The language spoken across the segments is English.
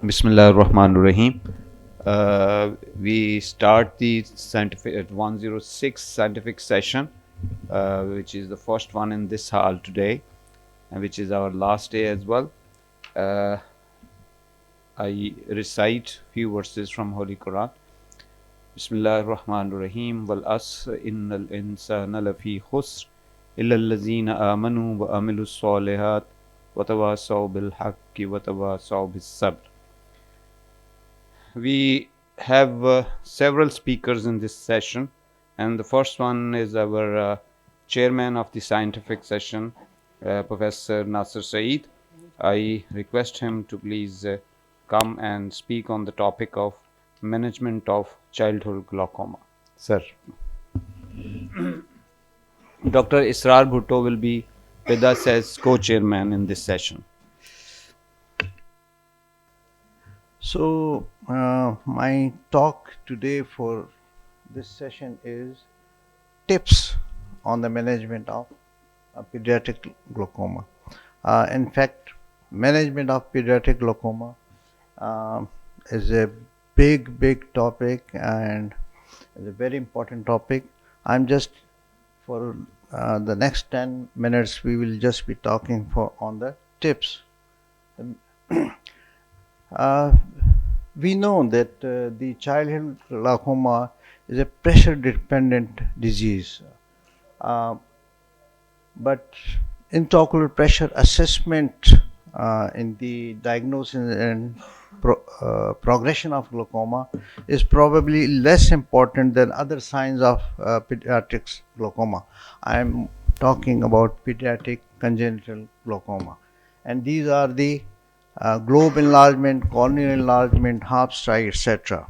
Bismillah ar-Rahman ar-Rahim. We start the scientific at 106 scientific session, which is the first one in this hall today, and which is our last day as well. I recite few verses from Holy Quran. Bismillah ar-Rahman ar-Rahim. Wal asr innal insana lafi khusr illa allazina amanu wa amilu salihat wa tawasaw bil haqqi wa tawasaw bis sabr. We have several speakers in this session, and the first one is our chairman of the scientific session, Professor Nasser Saeed. I request him to please come and speak on the topic of management of childhood glaucoma. Sir. Dr. Israr Bhutto will be with us as co-chairman in this session. So, my talk today for this session is tips on the management of pediatric glaucoma. In fact, management of pediatric glaucoma is a big topic and is a very important topic. I'm just for the next 10 minutes we will just be talking on the tips. We know that the childhood glaucoma is a pressure dependent disease, but intraocular pressure assessment in the diagnosis and progression of glaucoma is probably less important than other signs of pediatric glaucoma. I am talking about pediatric congenital glaucoma, and these are the globe enlargement, corneal enlargement, half stripe, etc.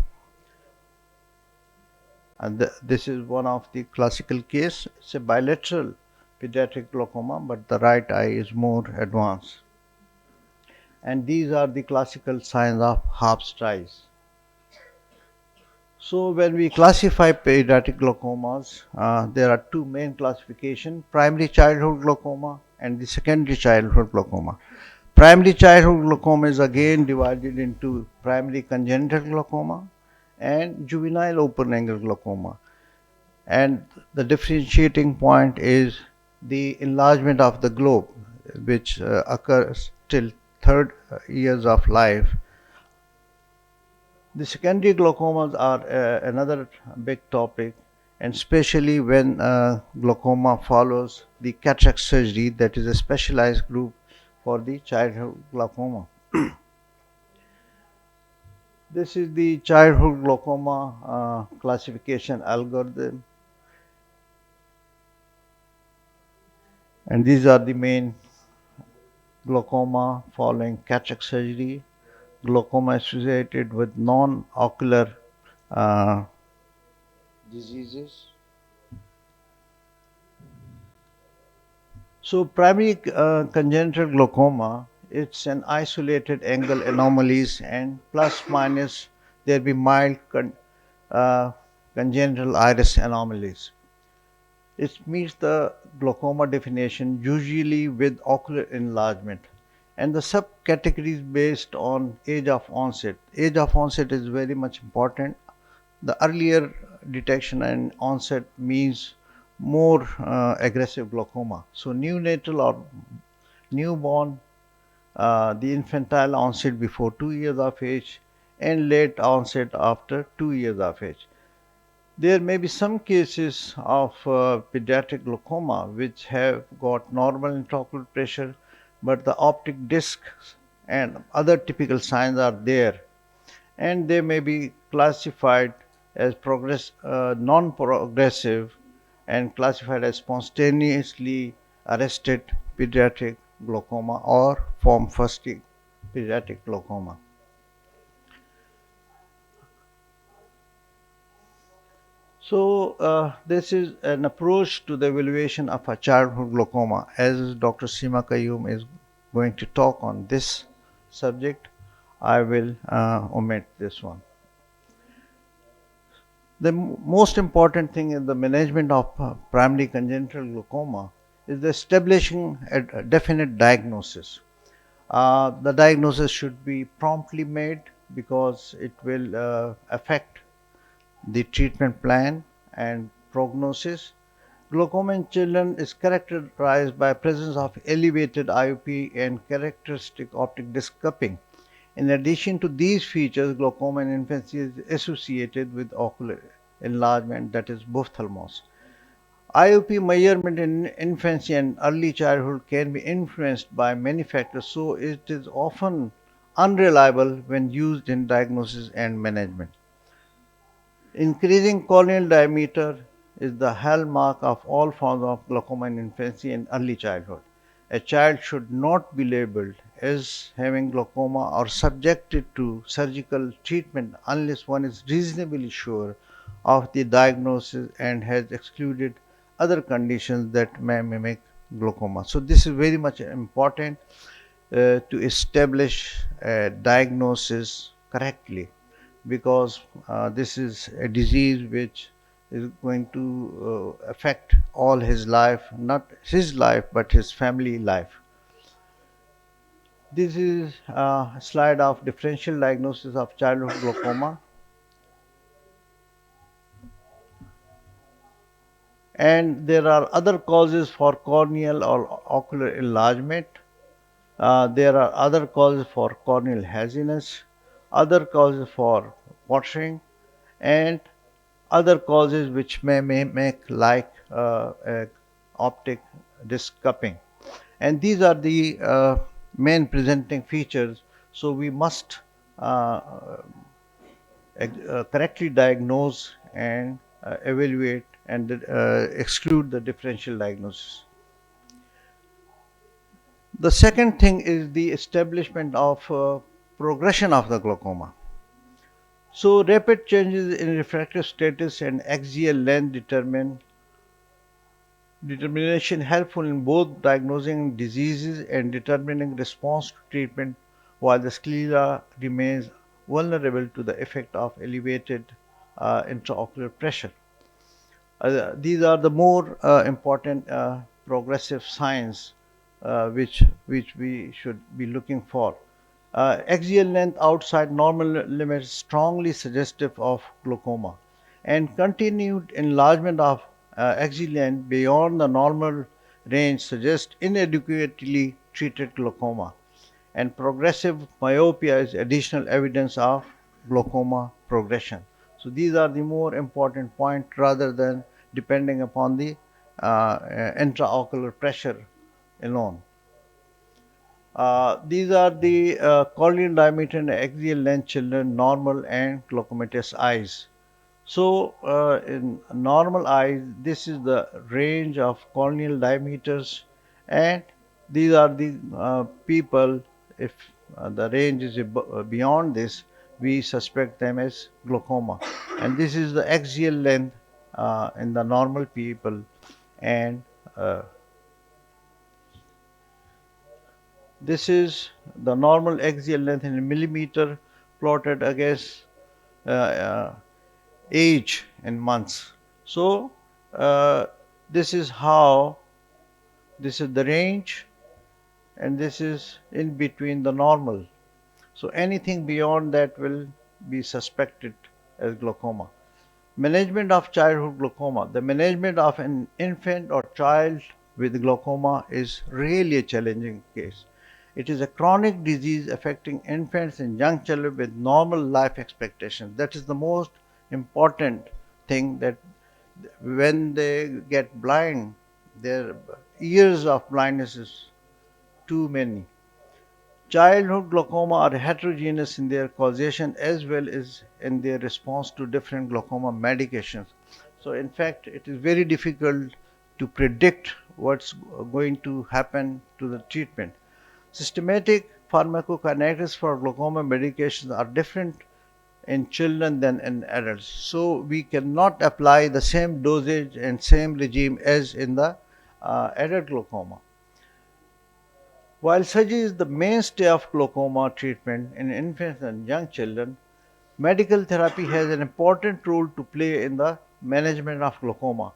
And this is one of the classical case. It's a bilateral pediatric glaucoma, but the right eye is more advanced. And these are the classical signs of half stripes. So when we classify pediatric glaucomas, there are two main classifications: primary childhood glaucoma and the secondary childhood glaucoma. Primary childhood glaucoma is again divided into primary congenital glaucoma and juvenile open-angle glaucoma. And the differentiating point is the enlargement of the globe, which occurs till third years of life. The secondary glaucomas are another big topic, and especially when glaucoma follows the cataract surgery, that is a specialized group for the childhood glaucoma. This is the childhood glaucoma classification algorithm, and these are the main glaucoma following cataract surgery, glaucoma associated with non-ocular diseases. So primary congenital glaucoma, it's an isolated angle anomalies, and plus minus there be mild congenital iris anomalies. It meets the glaucoma definition usually with ocular enlargement, and the subcategories based on age of onset. Age of onset is very much important. The earlier detection and onset means more aggressive glaucoma. So neonatal or newborn, the infantile onset before 2 years of age, and late onset after 2 years of age. There may be some cases of pediatric glaucoma which have got normal intraocular pressure, but the optic discs and other typical signs are there, and they may be classified as non-progressive and classified as spontaneously arrested pediatric glaucoma or form first pediatric glaucoma. So this is an approach to the evaluation of a childhood glaucoma. As Dr. Seema Qayyum is going to talk on this subject, I will omit this one. The most important thing in the management of primary congenital glaucoma is the establishing a definite diagnosis. The diagnosis should be promptly made because it will affect the treatment plan and prognosis. Glaucoma in children is characterized by presence of elevated IOP and characteristic optic disc cupping. In addition to these features, glaucoma in infancy is associated with ocular enlargement, that is ophthalmos. IOP measurement in infancy and early childhood can be influenced by many factors, so it is often unreliable when used in diagnosis and management. Increasing corneal diameter is the hallmark of all forms of glaucoma in infancy and early childhood. A child should not be labeled as having glaucoma or subjected to surgical treatment unless one is reasonably sure of the diagnosis and has excluded other conditions that may mimic glaucoma. So, this is very much important to establish a diagnosis correctly because this is a disease which is going to affect all his life, not his life but his family life. This is a slide of differential diagnosis of childhood glaucoma, and there are other causes for corneal or ocular enlargement. There are other causes for corneal haziness, other causes for watering, and other causes which may make like optic disc cupping. And these are the main presenting features. So we must correctly diagnose and evaluate and exclude the differential diagnosis. The second thing is the establishment of progression of the glaucoma. So rapid changes in refractive status and axial length determination helpful in both diagnosing diseases and determining response to treatment, while the sclera remains vulnerable to the effect of elevated intraocular pressure. These are the more important progressive signs which we should be looking for. Axial length outside normal limits strongly suggestive of glaucoma, and continued enlargement of axial length beyond the normal range suggests inadequately treated glaucoma, and progressive myopia is additional evidence of glaucoma progression. So these are the more important point rather than depending upon the intraocular pressure alone. These are the corneal diameter and axial length children, normal and glaucomatous eyes. So, in normal eyes, this is the range of corneal diameters, and these are the people, if the range is beyond this, we suspect them as glaucoma. And this is the axial length in the normal people, and this is the normal axial length in a millimeter plotted against uh, uh, age in months. So, uh, this is how, this is the range, and this is in between the normal. So, anything beyond that will be suspected as glaucoma. Management of childhood glaucoma. The management of an infant or child with glaucoma is really a challenging case. It is a chronic disease affecting infants and young children with normal life expectations. That is the most important thing, that when they get blind, their years of blindness is too many. Childhood glaucoma are heterogeneous in their causation as well as in their response to different glaucoma medications. So, in fact, it is very difficult to predict what's going to happen to the treatment. Systematic pharmacokinetics for glaucoma medications are different in children than in adults. So, we cannot apply the same dosage and same regime as in the adult glaucoma. While surgery is the mainstay of glaucoma treatment in infants and young children, medical therapy has an important role to play in the management of glaucoma.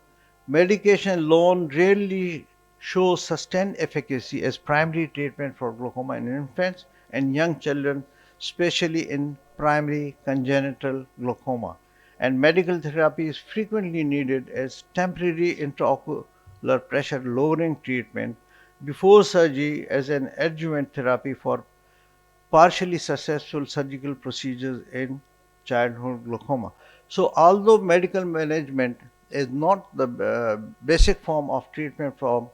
Medication alone rarely shows sustained efficacy as primary treatment for glaucoma in infants and young children, especially in primary congenital glaucoma. And medical therapy is frequently needed as temporary intraocular pressure lowering treatment before surgery as an adjuvant therapy for partially successful surgical procedures in childhood glaucoma. So, although medical management is not the basic form of treatment for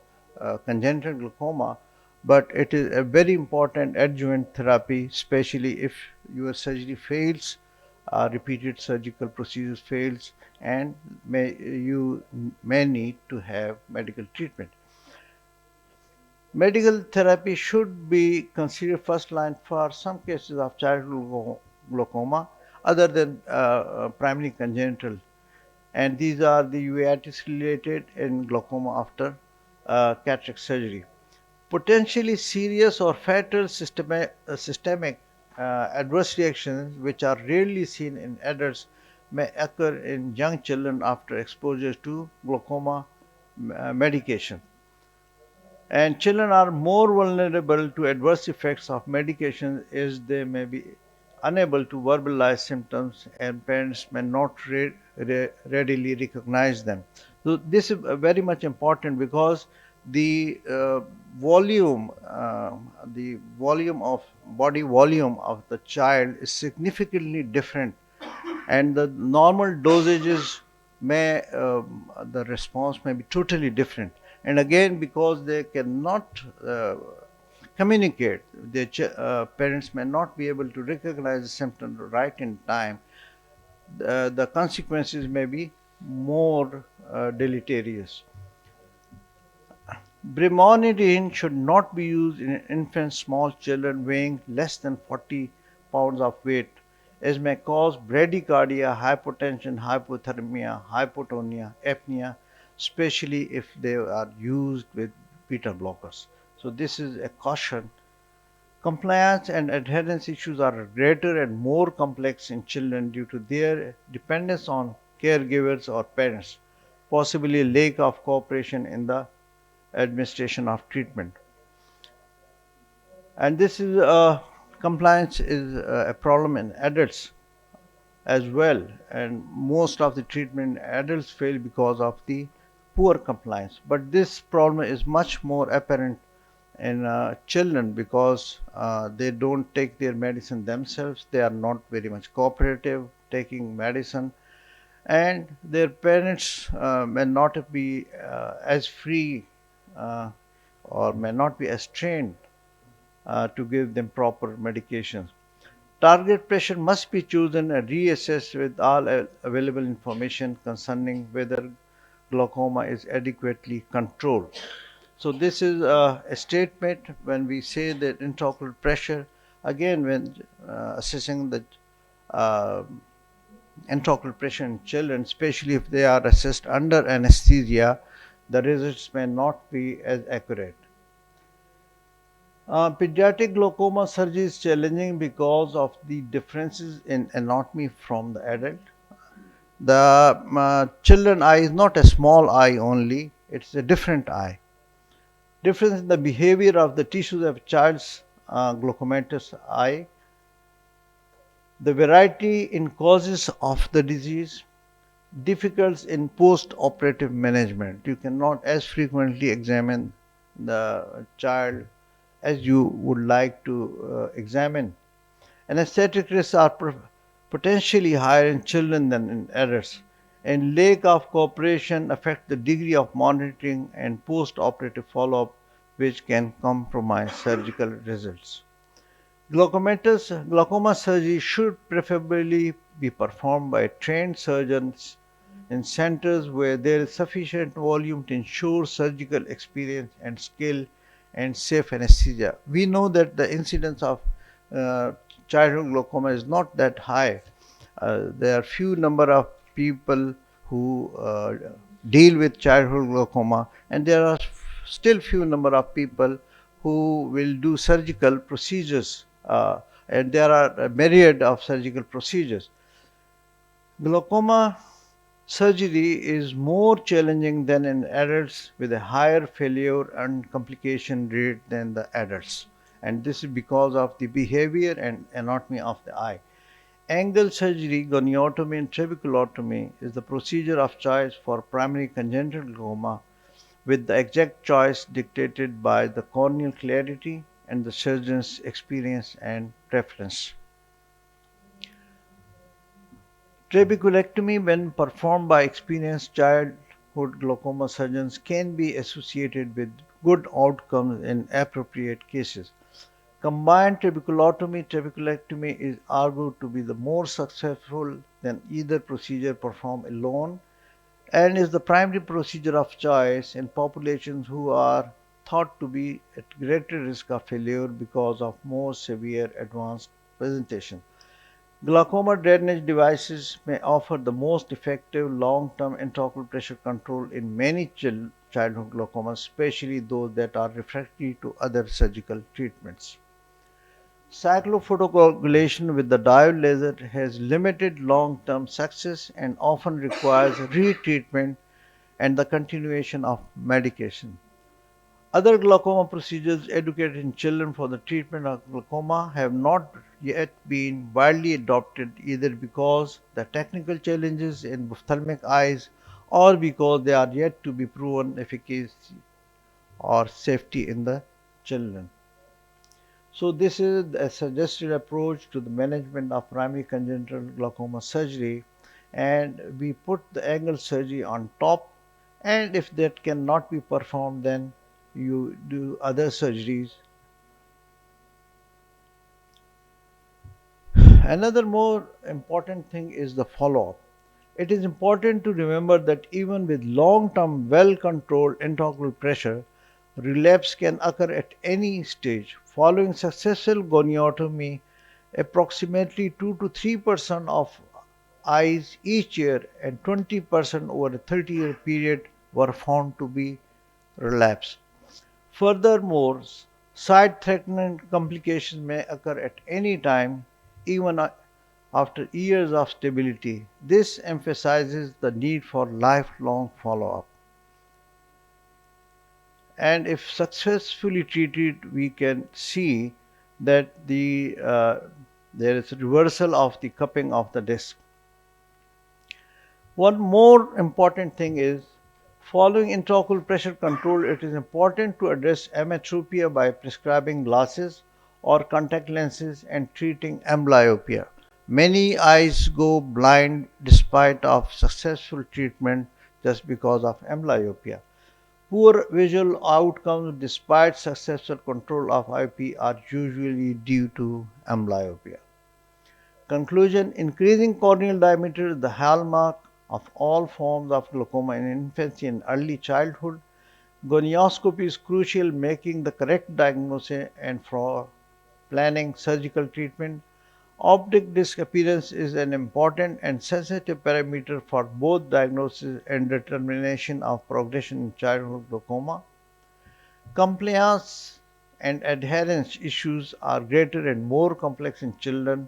congenital glaucoma, but it is a very important adjuvant therapy, especially if your surgery fails, repeated surgical procedures fails, and you may need to have medical treatment. Medical therapy should be considered first line for some cases of childhood glaucoma other than primary congenital, and these are the uveitis related and glaucoma after cataract surgery. Potentially serious or fatal systemic adverse reactions, which are rarely seen in adults, may occur in young children after exposure to glaucoma medication. And children are more vulnerable to adverse effects of medication as they may be unable to verbalize symptoms and parents may not readily recognize them. So this is very much important because the volume of body volume of the child is significantly different, and the normal dosages may the response may be totally different. And again, because they cannot communicate, their parents may not be able to recognize the symptom right in time, the consequences may be more deleterious. Brimonidine should not be used in infant small children weighing less than 40 pounds of weight, as may cause bradycardia, hypotension, hypothermia, hypotonia, apnea, especially if they are used with beta blockers. So this is a caution. Compliance and adherence issues are greater and more complex in children due to their dependence on caregivers or parents, possibly lack of cooperation in the administration of treatment. And this is compliance is a problem in adults as well, and most of the treatment in adults fail because of the poor compliance. But this problem is much more apparent in children because they don't take their medicine themselves, they are not very much cooperative taking medicine, and their parents may not be as free uh, or may not be as trained to give them proper medications. Target pressure must be chosen and reassessed with all available information concerning whether glaucoma is adequately controlled. So this is a statement when we say that intraocular pressure, again when assessing the uh, intraocular pressure in children, especially if they are assessed under anesthesia, the results may not be as accurate. Pediatric glaucoma surgery is challenging because of the differences in anatomy from the adult. The children eye is not a small eye only, it's a different eye. Difference in the behavior of the tissues of a child's glaucomatous eye, the variety in causes of the disease, difficulties in post-operative management. You cannot as frequently examine the child as you would like to examine. Anesthetic risks are potentially higher in children than in adults, and lack of cooperation affect the degree of monitoring and post-operative follow-up, which can compromise surgical results. Glaucoma surgery should preferably be performed by trained surgeons in centers where there is sufficient volume to ensure surgical experience and skill and safe anesthesia. We know that the incidence of uh, childhood glaucoma is not that high. There are few number of people who deal with childhood glaucoma, and there are still few number of people who will do surgical procedures, and there are a myriad of surgical procedures. Glaucoma surgery is more challenging than in adults with a higher failure and complication rate than the adults. And this is because of the behavior and anatomy of the eye. Angle surgery, goniotomy, and trabeculotomy is the procedure of choice for primary congenital glaucoma, with the exact choice dictated by the corneal clarity and the surgeon's experience and preference. Trabeculectomy, when performed by experienced childhood glaucoma surgeons, can be associated with good outcomes in appropriate cases. Combined trabeculectomy is argued to be the more successful than either procedure performed alone and is the primary procedure of choice in populations who are thought to be at greater risk of failure because of more severe advanced presentation. Glaucoma drainage devices may offer the most effective long-term intraocular pressure control in many childhood glaucomas, especially those that are refractory to other surgical treatments. Cyclophotocoagulation with the diode laser has limited long-term success and often requires retreatment and the continuation of medication. Other glaucoma procedures educated in children for the treatment of glaucoma have not yet been widely adopted either because the technical challenges in ophthalmic eyes or because they are yet to be proven efficacy or safety in the children. So this is a suggested approach to the management of primary congenital glaucoma surgery, and we put the angle surgery on top, and if that cannot be performed, then you do other surgeries. Another more important thing is the follow-up. It is important to remember that even with long-term well-controlled intraocular pressure, relapse can occur at any stage. Following successful goniotomy, approximately 2 to 3% of eyes each year and 20% over a 30-year period were found to be relapsed. Furthermore, side-threatening complications may occur at any time, even after years of stability. This emphasizes the need for lifelong follow-up. And if successfully treated, we can see that there is a reversal of the cupping of the disc. One more important thing is following intraocular pressure control, it is important to address ametropia by prescribing glasses or contact lenses and treating amblyopia. Many eyes go blind despite of successful treatment just because of amblyopia. Poor visual outcomes despite successful control of IOP are usually due to amblyopia. Conclusion: increasing corneal diameter is the hallmark of all forms of glaucoma in infancy and early childhood. Gonioscopy is crucial, making the correct diagnosis and for planning surgical treatment. Optic disc appearance is an important and sensitive parameter for both diagnosis and determination of progression in childhood glaucoma. Compliance and adherence issues are greater and more complex in children.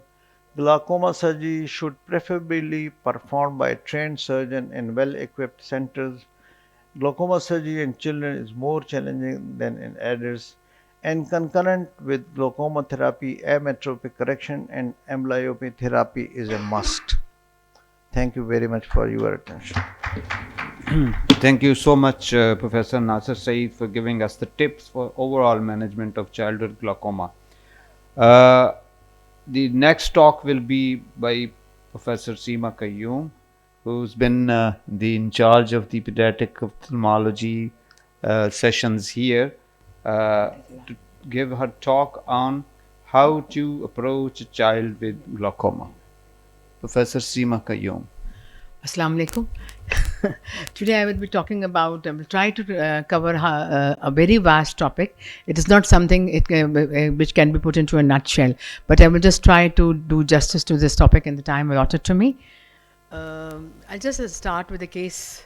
Glaucoma surgery should preferably be performed by a trained surgeon in well-equipped centers. Glaucoma surgery in children is more challenging than in adults, and concurrent with glaucoma therapy, ametropic correction and amblyopia therapy is a must. Thank you very much for your attention. Thank you so much, Professor Nasser Saeed, for giving us the tips for overall management of childhood glaucoma. The next talk will be by Professor Seema Qayyum, who's been in charge of the pediatric ophthalmology sessions here, to give her talk on how to approach a child with glaucoma. Professor Seema Qayyum. Assalamu alaikum. Today I will be talking about, I will try to cover a very vast topic. It is not something which can be put into a nutshell, but I will just try to do justice to this topic in the time allotted to me. I'll just start with a case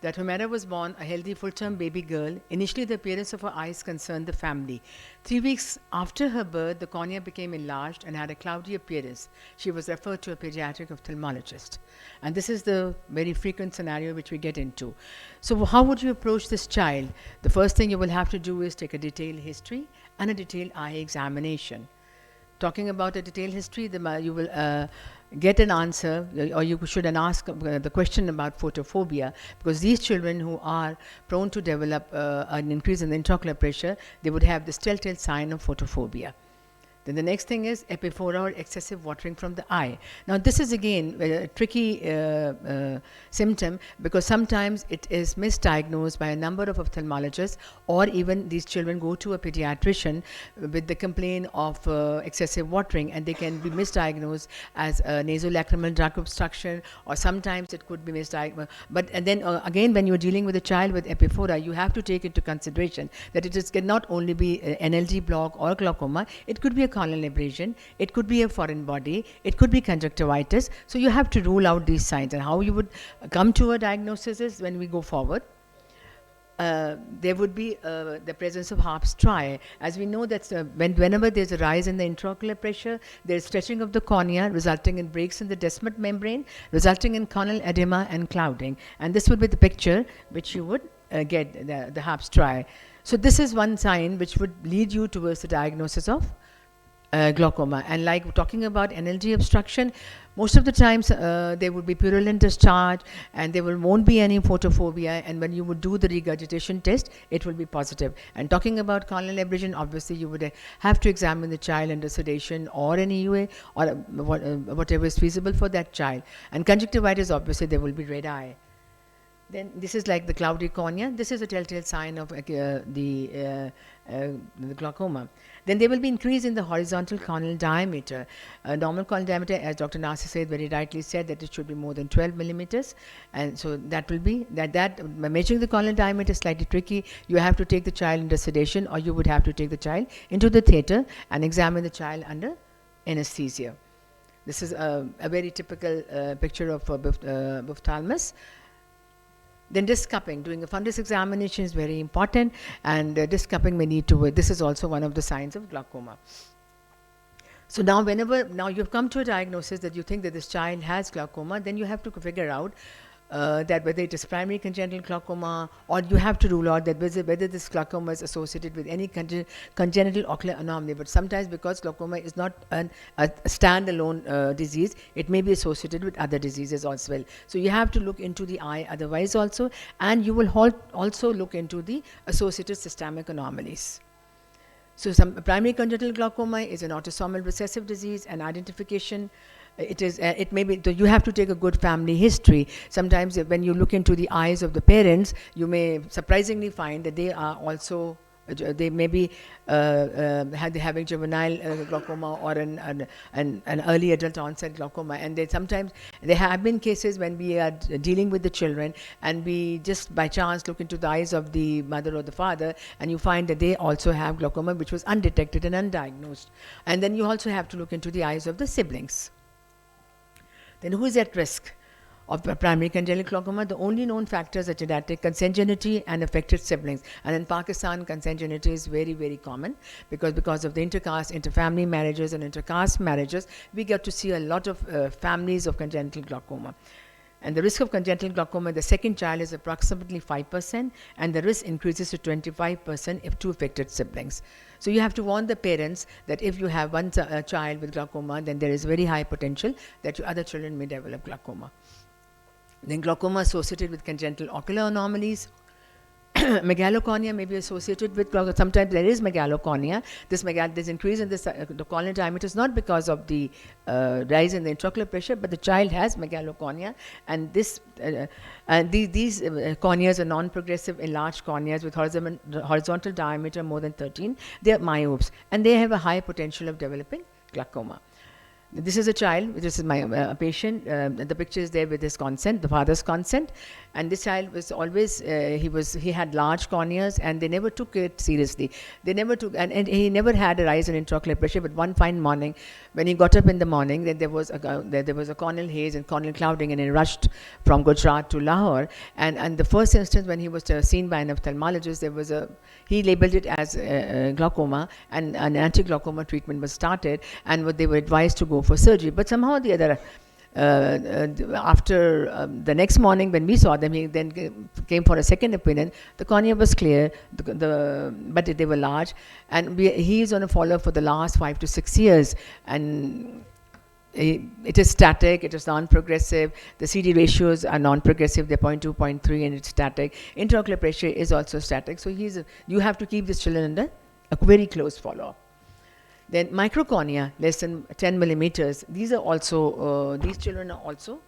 that Homera was born a healthy full-term baby girl. Initially, the appearance of her eyes concerned the family. 3 weeks after her birth, the cornea became enlarged and had a cloudy appearance. She was referred to a pediatric ophthalmologist. And this is the very frequent scenario which we get into. So how would you approach this child? The first thing you will have to do is take a detailed history and a detailed eye examination. Talking about a detailed history, you will get an answer, or you should ask the question about photophobia, because these children who are prone to develop an increase in the intraocular pressure, they would have this telltale sign of photophobia. Then the next thing is epiphora, or excessive watering from the eye. Now this is again a tricky symptom, because sometimes it is misdiagnosed by a number of ophthalmologists, or even these children go to a pediatrician with the complaint of excessive watering, and they can be misdiagnosed as a nasolacrimal duct obstruction, or sometimes it could be misdiagnosed. But and then again, when you're dealing with a child with epiphora, you have to take into consideration that it can not only be NLD block or glaucoma, it could be a corneal abrasion, it could be a foreign body, it could be conjunctivitis. So you have to rule out these signs, and how you would come to a diagnosis is when we go forward. There would be the presence of Harp's triad. As we know that whenever there's a rise in the intraocular pressure, there is stretching of the cornea, resulting in breaks in the descemet membrane, resulting in corneal edema and clouding. And this would be the picture which you would get, the Harp's triad. So this is one sign which would lead you towards the diagnosis of glaucoma. And like talking about NLD obstruction, most of the times there would be purulent discharge, and there won't be any photophobia, and when you would do the regurgitation test, it will be positive. And talking about corneal abrasion, obviously you would have to examine the child under sedation or an EUA, or whatever is feasible for that child. And conjunctivitis, obviously there will be red eye. Then this is like the cloudy cornea. This is a telltale sign of the glaucoma. Then there will be increase in the horizontal corneal diameter. Normal corneal diameter, as Dr. Nasir said, very rightly said, that it should be more than 12 millimeters. And so that will be, measuring the corneal diameter is slightly tricky. You have to take the child under sedation, or you would have to take the child into the theater and examine the child under anesthesia. This is a very typical picture of ophthalmus. Then disc cupping, doing a fundus examination is very important, and disc cupping may need to, this is also one of the signs of glaucoma. So now you've come to a diagnosis that you think that this child has glaucoma, then you have to figure out that whether it is primary congenital glaucoma, or you have to rule out that whether this glaucoma is associated with any congenital ocular anomaly. But sometimes, because glaucoma is not a standalone disease, it may be associated with other diseases as well. So you have to look into the eye otherwise also, and you will also look into the associated systemic anomalies. So some primary congenital glaucoma is an autosomal recessive disease, and identification, it may be, so you have to take a good family history. Sometimes when you look into the eyes of the parents, you may surprisingly find that they are also, they may be having juvenile glaucoma, or an early adult onset glaucoma. And there have been cases when we are dealing with the children, and we just by chance look into the eyes of the mother or the father, and you find that they also have glaucoma, which was undetected and undiagnosed. And then you also have to look into the eyes of the siblings. Then who is at risk of primary congenital glaucoma? The only known factors are genetic, consanguinity, and affected siblings. And in Pakistan, consanguinity is very, very common, because of the interfamily marriages and intercaste marriages, we get to see a lot of families of congenital glaucoma. And the risk of congenital glaucoma in the second child is approximately 5%, and the risk increases to 25% if two affected siblings. So you have to warn the parents that if you have one child with glaucoma, then there is very high potential that your other children may develop glaucoma. Then glaucoma associated with congenital ocular anomalies. Megalocornea may be associated with glaucoma. Sometimes there is megalocornea. This increase in the corneal diameter is not because of the rise in the intraocular pressure, but the child has megalocornea, and these corneas are non-progressive enlarged corneas with horizontal diameter more than 13. They are myopes, and they have a high potential of developing glaucoma. This is a child. This is my patient. The picture is there with his consent, the father's consent, and this child was always he had large corneas, and they never took it seriously. They never took, and he never had a rise in intraocular pressure. But one fine morning, when he got up in the morning, then there was a corneal haze and corneal clouding, and he rushed from Gujarat to Lahore. And the first instance when he was seen by an ophthalmologist, he labeled it as glaucoma, and an anti-glaucoma treatment was started, and they were advised to go for surgery. But somehow or the other, after the next morning when we saw them, he then came for a second opinion. The cornea was clear, but they were large, and he is on a follow-up for the last 5 to 6 years, and it is static, it is non-progressive. The CD ratios are non-progressive, they're 0.2, 0.3, and it's static. Intraocular pressure is also static. So you have to keep this children under a very close follow-up. Then microcornea, less than 10 millimeters. These children are also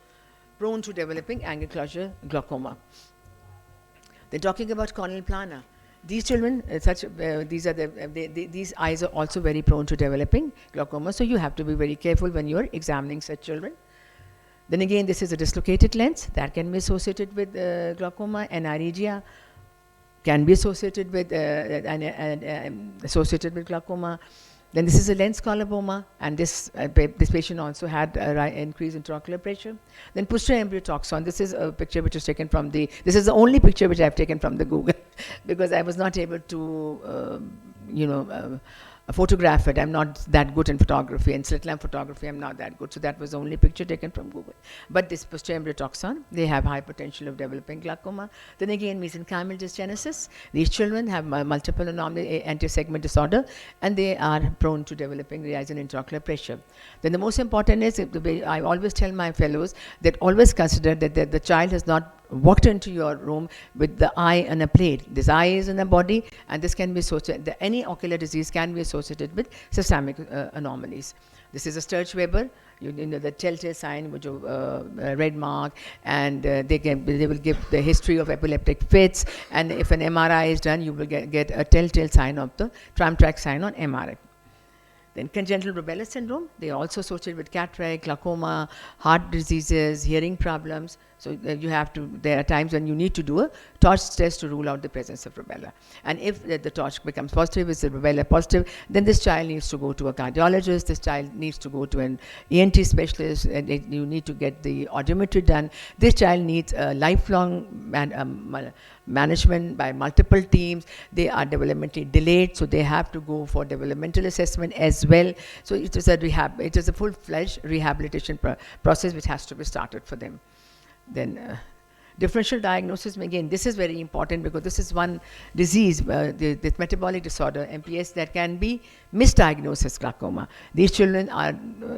prone to developing angle closure glaucoma. Then talking about corneal plana. These children, these eyes are also very prone to developing glaucoma. So you have to be very careful when you're examining such children. Then again, this is a dislocated lens that can be associated with glaucoma. Aniridia can be associated with glaucoma. Then this is a lens coloboma, and this patient also had increase in intraocular pressure. Then posterior embryotoxon. This is a picture which is taken from this is the only picture which I have taken from the Google because I was not able to, photograph it. I'm not that good in photography, and slit lamp photography I'm not that good. So that was the only picture taken from Google. But this posterior embryotoxon, they have high potential of developing glaucoma. Then again, mesenchymal dysgenesis. These children have multiple anomaly, anti-segment disorder, and they are prone to developing rise in intraocular pressure. Then the most important is, I always tell my fellows that always consider that the child has not walked into your room with the eye on a plate. This eye is in the body, and this can be associated, any ocular disease can be associated with systemic anomalies. This is a Sturge-Weber, the telltale sign, which red mark, and they will give the history of epileptic fits, and if an MRI is done, you will get a telltale sign of the Tram-Track sign on MRI. Then congenital rubella syndrome, they are also associated with cataract, glaucoma, heart diseases, hearing problems. So there are times when you need to do a torch test to rule out the presence of rubella. And if the torch becomes positive, is the rubella positive, then this child needs to go to a cardiologist, this child needs to go to an ENT specialist, and you need to get the audiometry done. This child needs a lifelong management by multiple teams. They are developmentally delayed, so they have to go for developmental assessment as well. So it is a full-fledged rehabilitation process which has to be started for them. Then differential diagnosis, again, this is very important because this is one disease, the metabolic disorder, MPS, that can be misdiagnosed as glaucoma. These children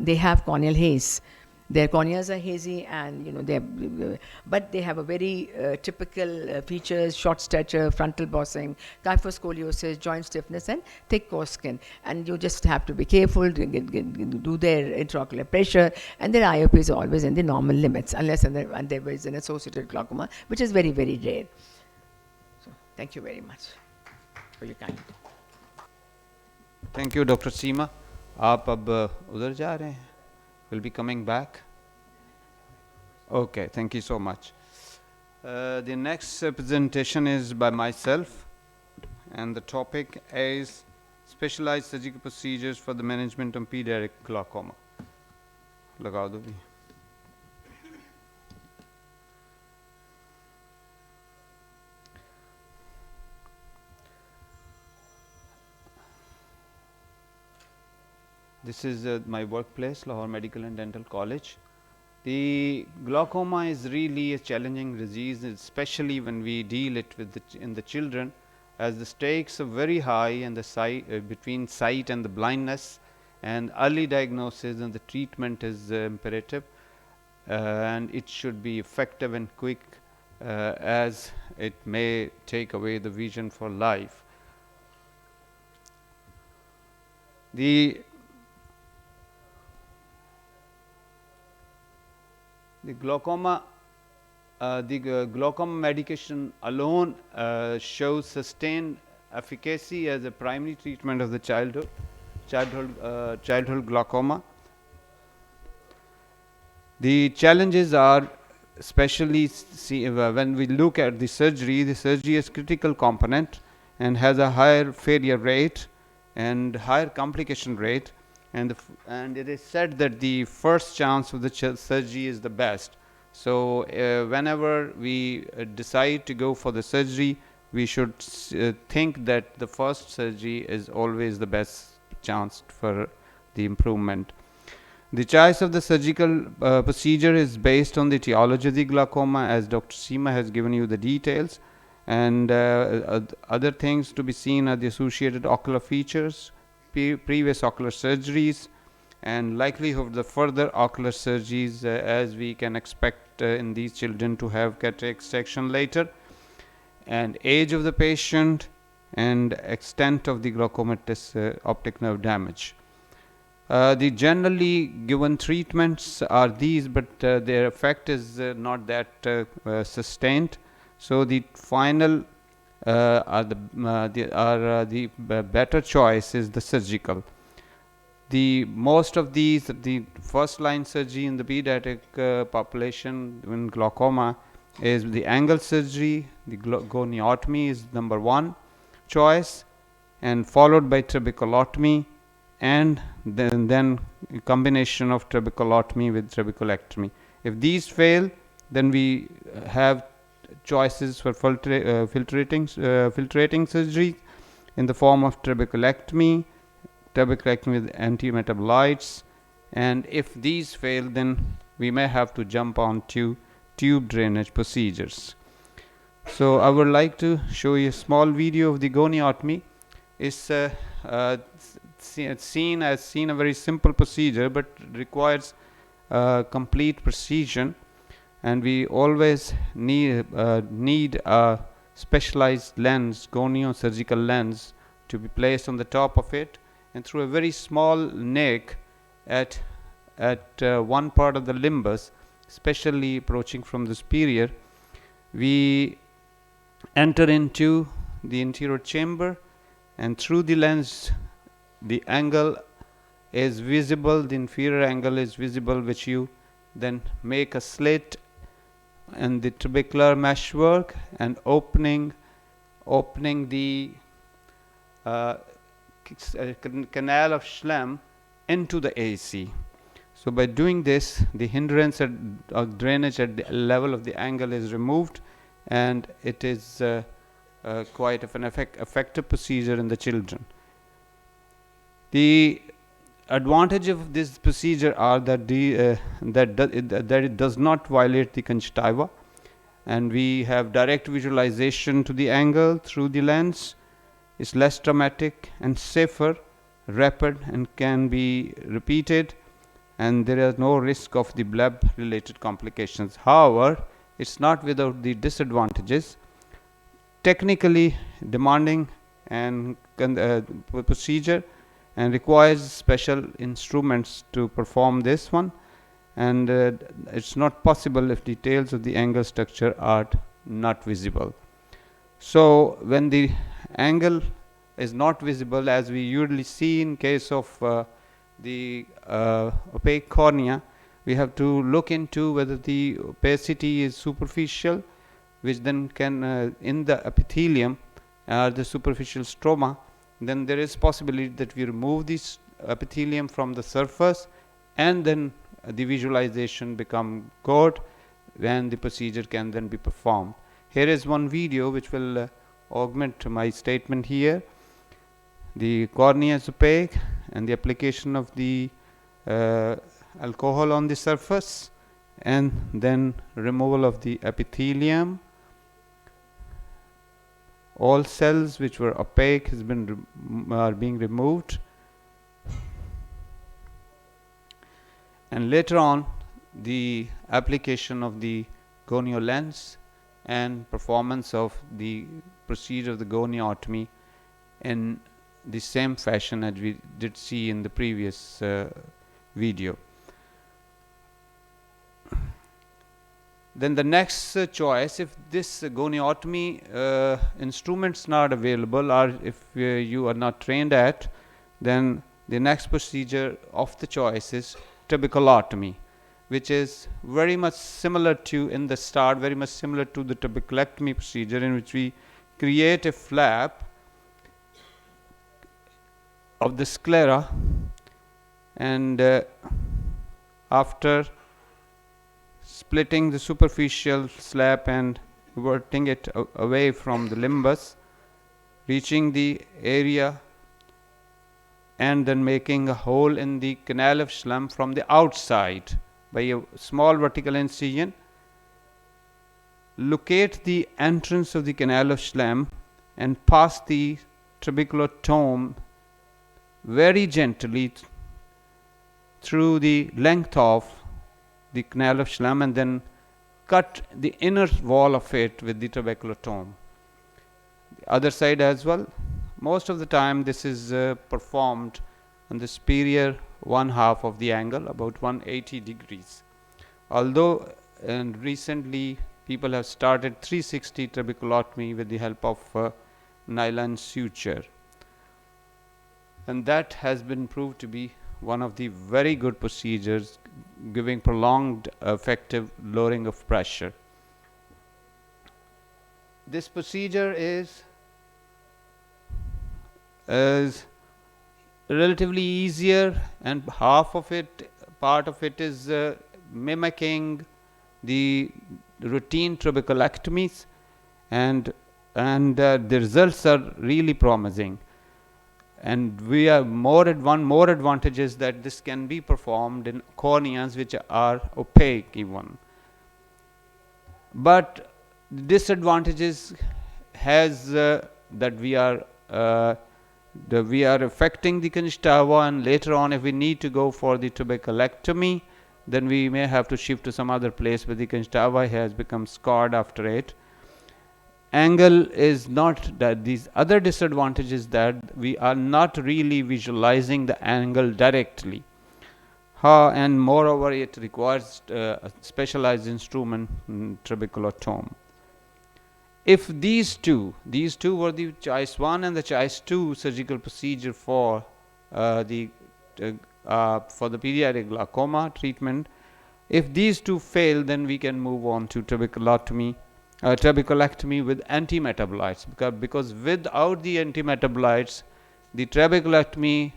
they have corneal haze. Their corneas are hazy, and but they have a very typical features: short stature, frontal bossing, kyphoscoliosis, joint stiffness, and thick coarse skin. And you just have to be careful to do their intraocular pressure, and their IOP is always in the normal limits, unless there is an associated glaucoma, which is very, very rare. So, thank you very much for your kind. Thank you, Dr. Seema. आप अब उधर जा रहे हैं? Will be coming back. Okay, thank you so much. The next presentation is by myself, and the topic is specialized surgical procedures for the management of pediatric glaucoma. Lagao do bhi. This is my workplace, Lahore Medical and Dental College. The glaucoma is really a challenging disease, especially when we deal it with in the children, as the stakes are very high and the between sight and the blindness, and early diagnosis and the treatment is imperative, and it should be effective and quick, as it may take away the vision for life. The glaucoma medication alone shows sustained efficacy as a primary treatment of the childhood glaucoma. The challenges are especially when we look at the surgery is critical component and has a higher failure rate and higher complication rate, and it is said that the first chance of the surgery is the best. So whenever we decide to go for the surgery, we should think that the first surgery is always the best chance for the improvement. The choice of the surgical procedure is based on the etiology of the glaucoma, as Dr. Seema has given you the details, and other things to be seen are the associated ocular features, previous ocular surgeries, and likelihood of the further ocular surgeries, as we can expect in these children to have cataract extraction later, and age of the patient, and extent of the glaucomatous optic nerve damage. The generally given treatments are these, but their effect is not that sustained. So the final the better choice is the surgical. The most of these, the first line surgery in the pediatric population in glaucoma is the angle surgery. The goniotomy is number one choice, and followed by trabeculotomy, and then a combination of trabeculotomy with trabeculectomy. If these fail, then we have choices for filtrating surgery in the form of trabeculectomy with antimetabolites, and if these fail, then we may have to jump on to tube drainage procedures. So I would like to show you a small video of the goniotomy. It's seen a very simple procedure, but requires complete precision, and we always need a specialized lens, goniosurgical lens, to be placed on the top of it, and through a very small nick at one part of the limbus, especially approaching from the superior, we enter into the anterior chamber, and through the lens the angle is visible, the inferior angle is visible, which you then make a slit in the trabecular meshwork and opening the canal of Schlemm into the AC. So by doing this, the hindrance of drainage at the level of the angle is removed, and it is quite an effective procedure in the children. The advantage of this procedure are that it does not violate the conjunctiva, and we have direct visualization to the angle through the lens. It's less traumatic and safer, rapid, and can be repeated, and there is no risk of the bleb related complications. However, it's not without the disadvantages. Technically demanding and procedure, and requires special instruments to perform this one, and it's not possible if details of the angle structure are not visible. So when the angle is not visible, as we usually see in case of the opaque cornea, we have to look into whether the opacity is superficial, which then can in the epithelium or the superficial stroma, then there is possibility that we remove this epithelium from the surface, and then the visualization become good, when the procedure can then be performed. Here is one video which will augment my statement here. The cornea is opaque, and the application of the alcohol on the surface, and then removal of the epithelium. All cells which were opaque are being removed, and later on the application of the gonio lens and performance of the procedure of the goniotomy in the same fashion as we did see in the previous video. Then the next choice, if this goniotomy instruments not available, or if you are not trained at, then the next procedure of the choice is trabeculotomy. which is very much similar to, in the start, very much similar to the trabeculectomy procedure, in which we create a flap of the sclera, and after splitting the superficial slab and verting it away from the limbus, reaching the area, and then making a hole in the canal of Schlemm from the outside by a small vertical incision. Locate the entrance of the canal of Schlemm and pass the trabecular tome very gently through the length of the canal of Schlemm, and then cut the inner wall of it with the trabecular tome. The other side as well. Most of the time this is performed on the superior one half of the angle, about 180 degrees. Although recently people have started 360 trabeculotomy with the help of nylon suture, and that has been proved to be one of the very good procedures, giving prolonged effective lowering of pressure. This procedure is relatively easier, and part of it is mimicking the routine trabeculectomies, and the results are really promising. And we have more advantages that this can be performed in corneas which are opaque even. But disadvantages has that we are affecting the conjunctiva, and later on if we need to go for the trabeculectomy, then we may have to shift to some other place where the conjunctiva has become scarred after it. Angle is not that. These other disadvantages that we are not really visualizing the angle directly, and moreover it requires a specialized instrument, trabecular tome. If these two were the choice 1 and the choice 2 surgical procedure for the pediatric glaucoma treatment, if these two fail, then we can move on to trabeculectomy with antimetabolites, because without the antimetabolites, the trabeculectomy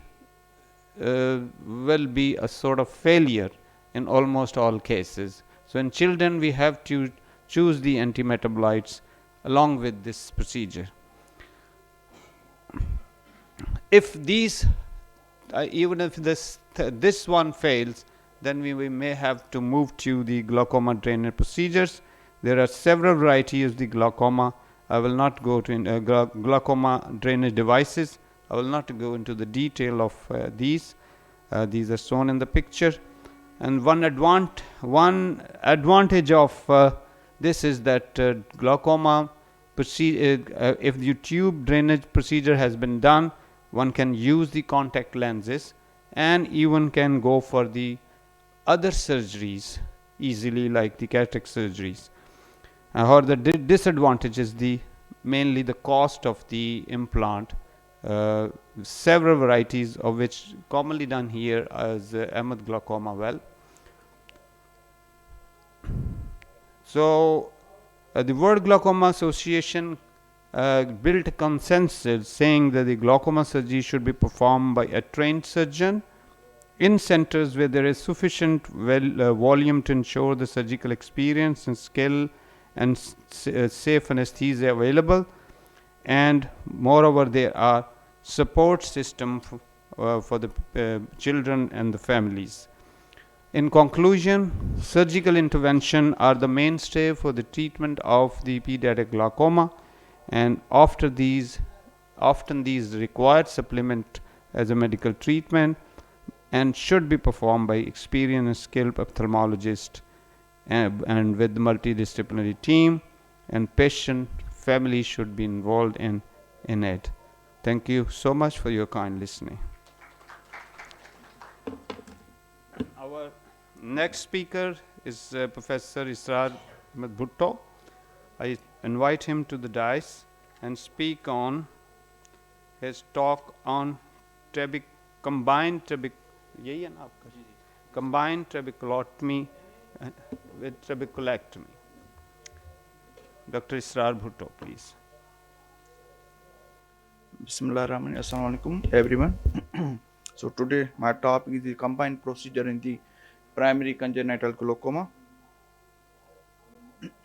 will be a sort of failure in almost all cases. So in children we have to choose the antimetabolites along with this procedure. If these even if this one fails, then we may have to move to the glaucoma drainage procedures. There are several varieties of the glaucoma. I will not go to glaucoma drainage devices. I will not go into the detail of these. These are shown in the picture. And one advantage of this is that glaucoma if the tube drainage procedure has been done, one can use the contact lenses and even can go for the other surgeries easily, like the cataract surgeries. However, the disadvantage is mainly the cost of the implant. Several varieties of which commonly done here as Ahmed glaucoma well. So the World Glaucoma Association built a consensus saying that the glaucoma surgery should be performed by a trained surgeon in centers where there is sufficient volume to ensure the surgical experience and skill and safe anesthesia available, and moreover there are support system for the children and the families. In conclusion, surgical intervention are the mainstay for the treatment of the pediatric glaucoma, and often these require supplement as a medical treatment and should be performed by experienced and skilled ophthalmologist and with the multidisciplinary team, and patient family should be involved in it. Thank you so much for your kind listening. Our next speaker is Professor Israr Ahmed Bhutto. I invite him to the dais and speak on his talk on combined trabeculotomy with trabeculectomy. Dr. Israr Bhutto, please. Bismillahirrahmanirrahim. Assalamu alaikum, everyone. So today my topic is the combined procedure in the primary congenital glaucoma.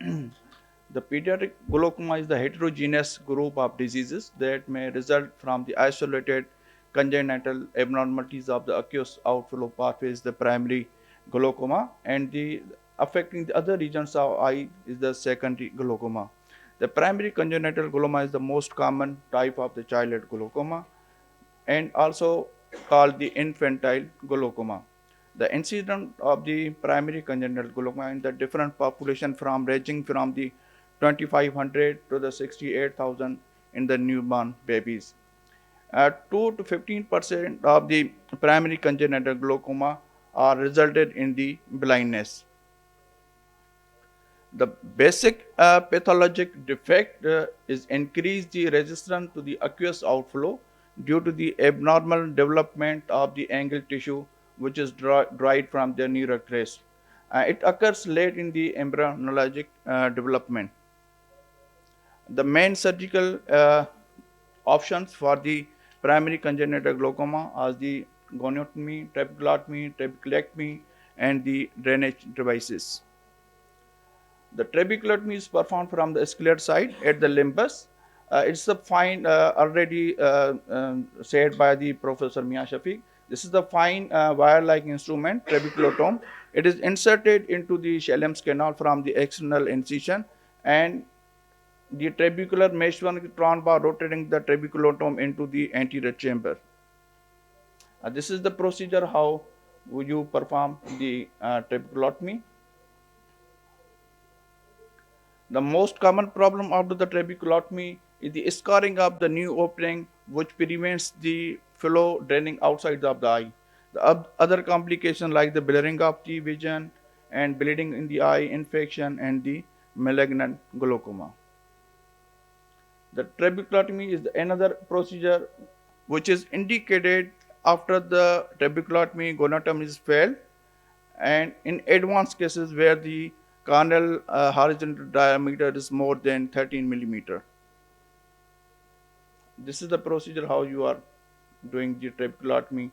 The pediatric glaucoma is the heterogeneous group of diseases that may result from the isolated congenital abnormalities of the aqueous outflow pathways, the primary glaucoma, and the affecting the other regions of eye is the secondary glaucoma. The primary congenital glaucoma is the most common type of the childhood glaucoma and also called the infantile glaucoma. The incidence of the primary congenital glaucoma in the different population from ranging from the 2500 to the 68,000 in the newborn babies. 2 to 15% of the primary congenital glaucoma are resulted in the blindness. The basic pathologic defect is increased the resistance to the aqueous outflow due to the abnormal development of the angle tissue which is dried from the neural crest. It occurs late in the embryologic development. The main surgical options for the primary congenital glaucoma are the goniotomy, trabeculectomy, and the drainage devices. The trabeculectomy is performed from the scleral side at the limbus. It's the fine, already said by the Professor Mia Shafiq. This is the fine wire-like instrument, trabeculotome. It is inserted into the Schellem's canal from the external incision, and the trabecular mesh one is drawn by rotating the trabeculotome into the anterior chamber. This is the procedure how you perform the trabeculotomy. The most common problem after the trabeculotomy is the scarring of the new opening, which prevents the flow draining outside of the eye. The other complications like the blurring of the vision and bleeding in the eye, infection, and the malignant glaucoma. The trabeculotomy is another procedure which is indicated after the trabeculotomy goniotomy is failed, and in advanced cases where the corneal horizontal diameter is more than 13 millimeter. This is the procedure how you are doing the trabeculotomy.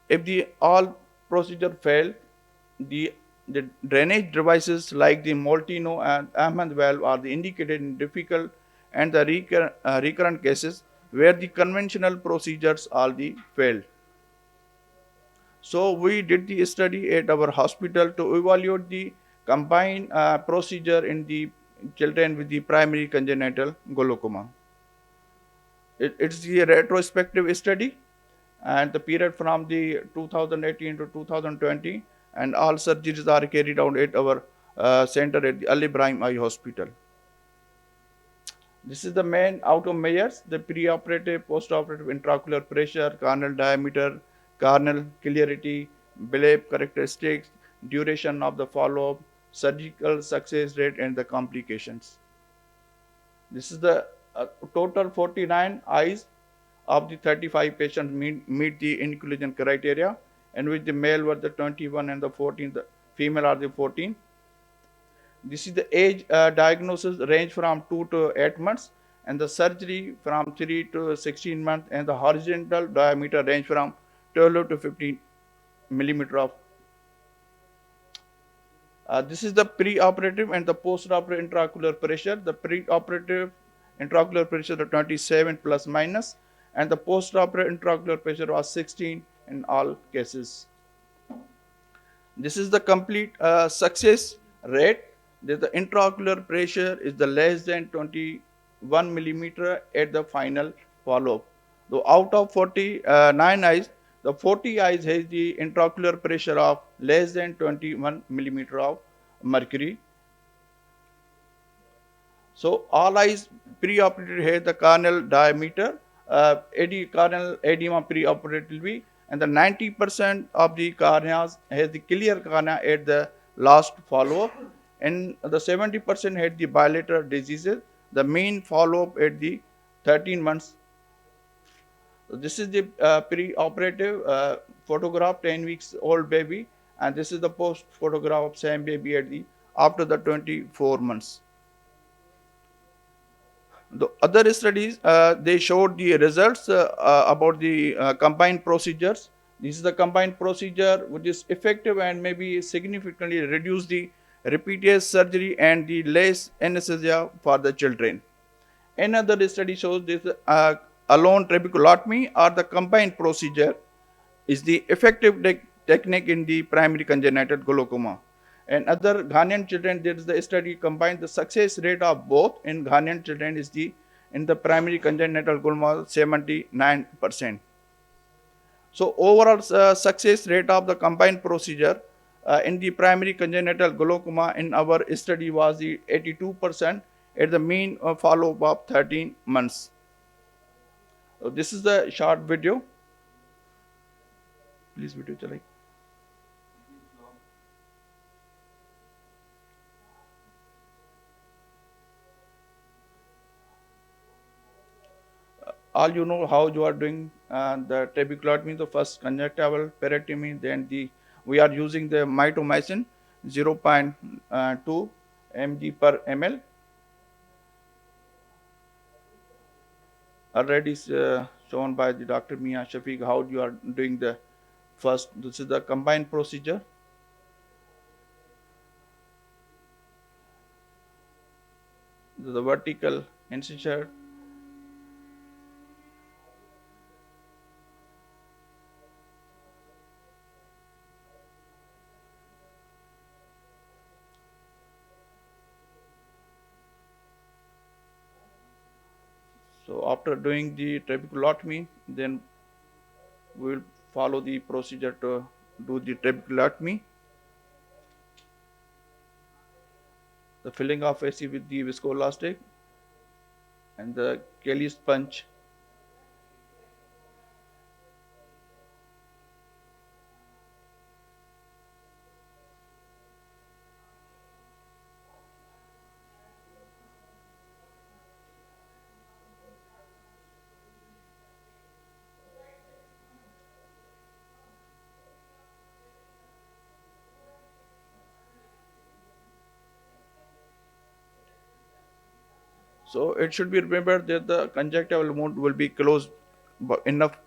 If the all procedure fail, the drainage devices like the Molteno and Ahmed valve are the indicated in difficult and the recurrent cases where the conventional procedures are the failed. So we did the study at our hospital to evaluate the combined procedure in the children with the primary congenital glaucoma. It's the retrospective study, and the period from the 2018 to 2020, and all surgeries are carried out at our center at the Al Ibrahim Eye Hospital. This is the main outcome measures: the preoperative, postoperative intraocular pressure, corneal diameter, corneal clarity, bleb characteristics, duration of the follow-up, surgical success rate, and the complications. This is the total 49 eyes of the 35 patients meet the inclusion criteria, and which the male were the 21 and the 14, the female are the 14. This is the age diagnosis range from 2 to 8 months, and the surgery from 3 to 16 months, and the horizontal diameter range from 12 to 15 millimeter of. This is the pre-operative and the post-operative intraocular pressure. The pre-operative intraocular pressure was 27 plus minus, and the post-operative intraocular pressure was 16 in all cases. This is the complete success rate. The intraocular pressure is the less than 21 millimeter at the final follow-up. So out of 49 eyes, the 40 eyes has the intraocular pressure of less than 21 millimeter of mercury. So all eyes pre-operative have the corneal diameter, corneal edema pre-operatively, and the 90% of the corneas has the clear cornea at the last follow-up, and the 70% had the bilateral diseases. The mean follow-up at the 13 months. So this is the pre-operative photograph, 10 weeks old baby, And this is the post photograph of same baby at the after the 24 months. The other studies, they showed the results about the combined procedures. This is the combined procedure which is effective and maybe significantly reduce the repeated surgery and the less anesthesia for the children. Another study shows this alone trabeculotomy or the combined procedure is the effective technique in the primary congenital glaucoma. And other Ghanaian children, there is the study combined the success rate of both in Ghanaian children is the in the primary congenital glaucoma 79%. So overall success rate of the combined procedure in the primary congenital glaucoma in our study was the 82% at the mean follow-up of 13 months. So this is the short video. Please video chalai. All you know how you are doing the trabeculotomy, the first conjunctival peritomy, then we are using the mitomycin 0.2 mg per ml. Already shown by the Dr. Mia Shafiq how you are doing the first. This is the combined procedure. The vertical incision. So after doing the trabeculotomy, then we will follow the procedure to do the trabeculotomy. The filling of AC with the viscoelastic and the Kelly sponge. So it should be remembered that the conjunctival wound will be closed enough.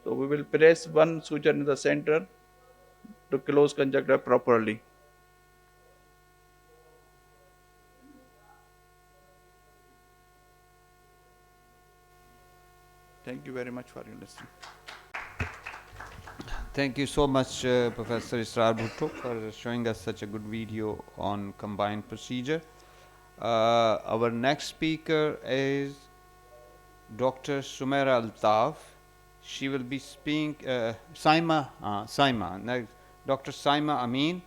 So we will press one suture in the center to close conjunctiva properly. Thank you very much for your listening. Thank you so much, Professor Israr Bhutto, for showing us such a good video on combined procedure. Our next speaker is Dr. Sumaira Altaf. She will be speaking, Dr. Saima Amin,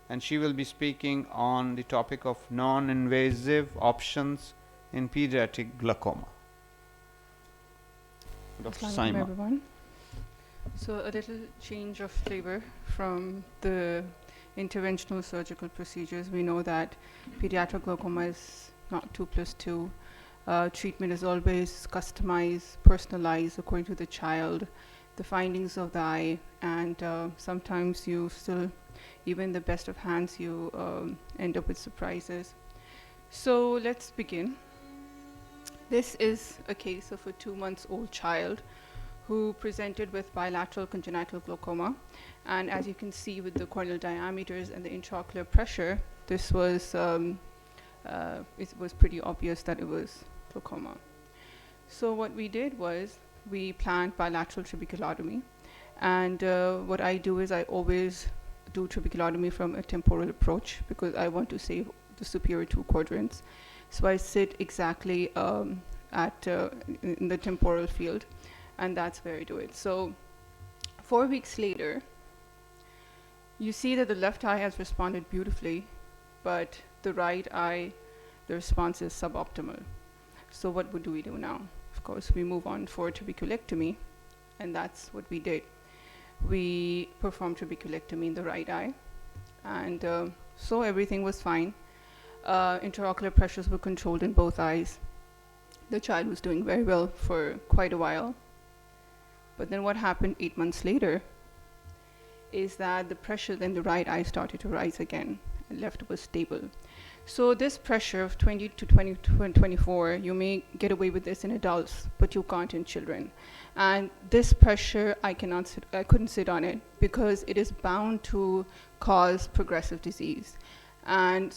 and she will be speaking on the topic of non-invasive options in pediatric glaucoma. Dr. Assalamu alaikum, Saima. everyone. So a little change of flavor from the interventional surgical procedures. We know that pediatric glaucoma is not 2+2. Treatment is always customized, personalized according to the child, the findings of the eye, and sometimes you still, even the best of hands, you end up with surprises. So let's begin. This is a case of a 2-month-old child who presented with bilateral congenital glaucoma, and as you can see with the corneal diameters and the intraocular pressure, this was it was pretty obvious that it was glaucoma. So what we did was we planned bilateral trabeculotomy, and what I do is I always do trabeculotomy from a temporal approach because I want to save the superior 2 quadrants. So I sit exactly in the temporal field, and that's where I do it. So 4 weeks later, you see that the left eye has responded beautifully, but the right eye, the response is suboptimal. So what do we do now? Of course, we move on for trabeculectomy, and that's what we did. We performed trabeculectomy in the right eye, and so everything was fine. Intraocular pressures were controlled in both eyes. The child was doing very well for quite a while. But then what happened 8 months later? is that the pressure in the right eye started to rise again, and left was stable. So this pressure of 20 to 24, you may get away with this in adults, but you can't in children. And this pressure, I couldn't sit on it because it is bound to cause progressive disease. And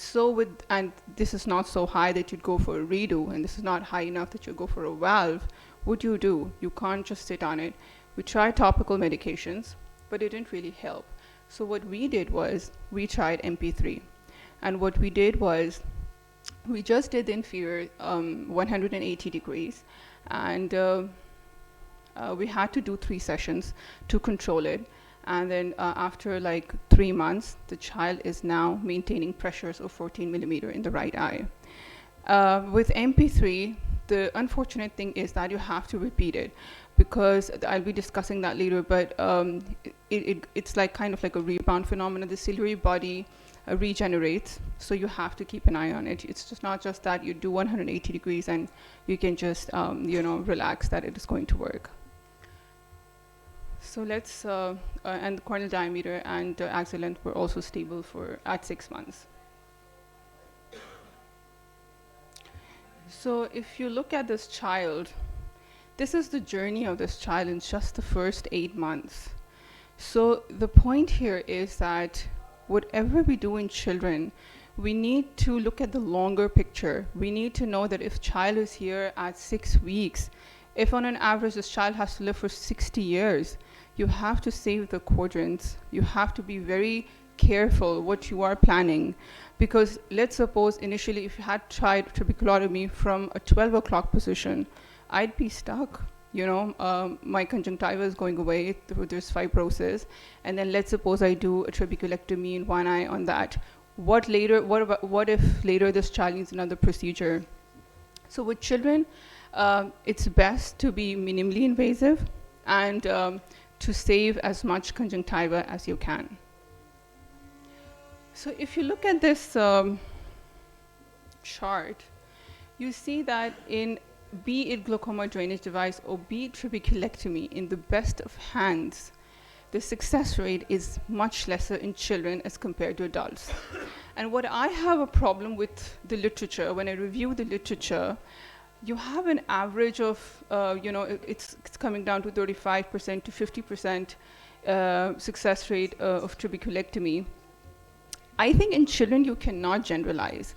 and this is not so high that you'd go for a redo, and this is not high enough that you'd go for a valve. What do? You can't just sit on it. We tried topical medications, but it didn't really help. So what we did was we tried MP3. And what we did was we just did the inferior 180 degrees, and we had to do 3 sessions to control it. And then after like 3 months, the child is now maintaining pressures of 14 millimeter in the right eye. With MP3, the unfortunate thing is that you have to repeat it, because I'll be discussing that later, but it's like kind of like a rebound phenomenon. The ciliary body regenerates, so you have to keep an eye on it. It's just not just that you do 180 degrees and you can just relax that it is going to work. So let's and the corneal diameter and axial length were also stable at 6 months. So if you look at this child, this is the journey of this child in just the first 8 months. So the point here is that whatever we do in children, we need to look at the longer picture. We need to know that if child is here at 6 weeks, if on an average this child has to live for 60 years, you have to save the quadrants. You have to be very careful what you are planning, because let's suppose initially if you had tried trabeculotomy from a 12 o'clock position, I'd be stuck. My conjunctiva is going away, there's fibrosis, and then let's suppose I do a trabeculectomy in one eye on that. What if later this child needs another procedure? So with children, it's best to be minimally invasive and to save as much conjunctiva as you can. So if you look at this chart, you see that be it glaucoma drainage device or be it trabeculectomy, in the best of hands, the success rate is much lesser in children as compared to adults. And what I have a problem with the literature, when I review the literature, you have an average of, it's coming down to 35% to 50% success rate of trabeculectomy. I think in children you cannot generalize.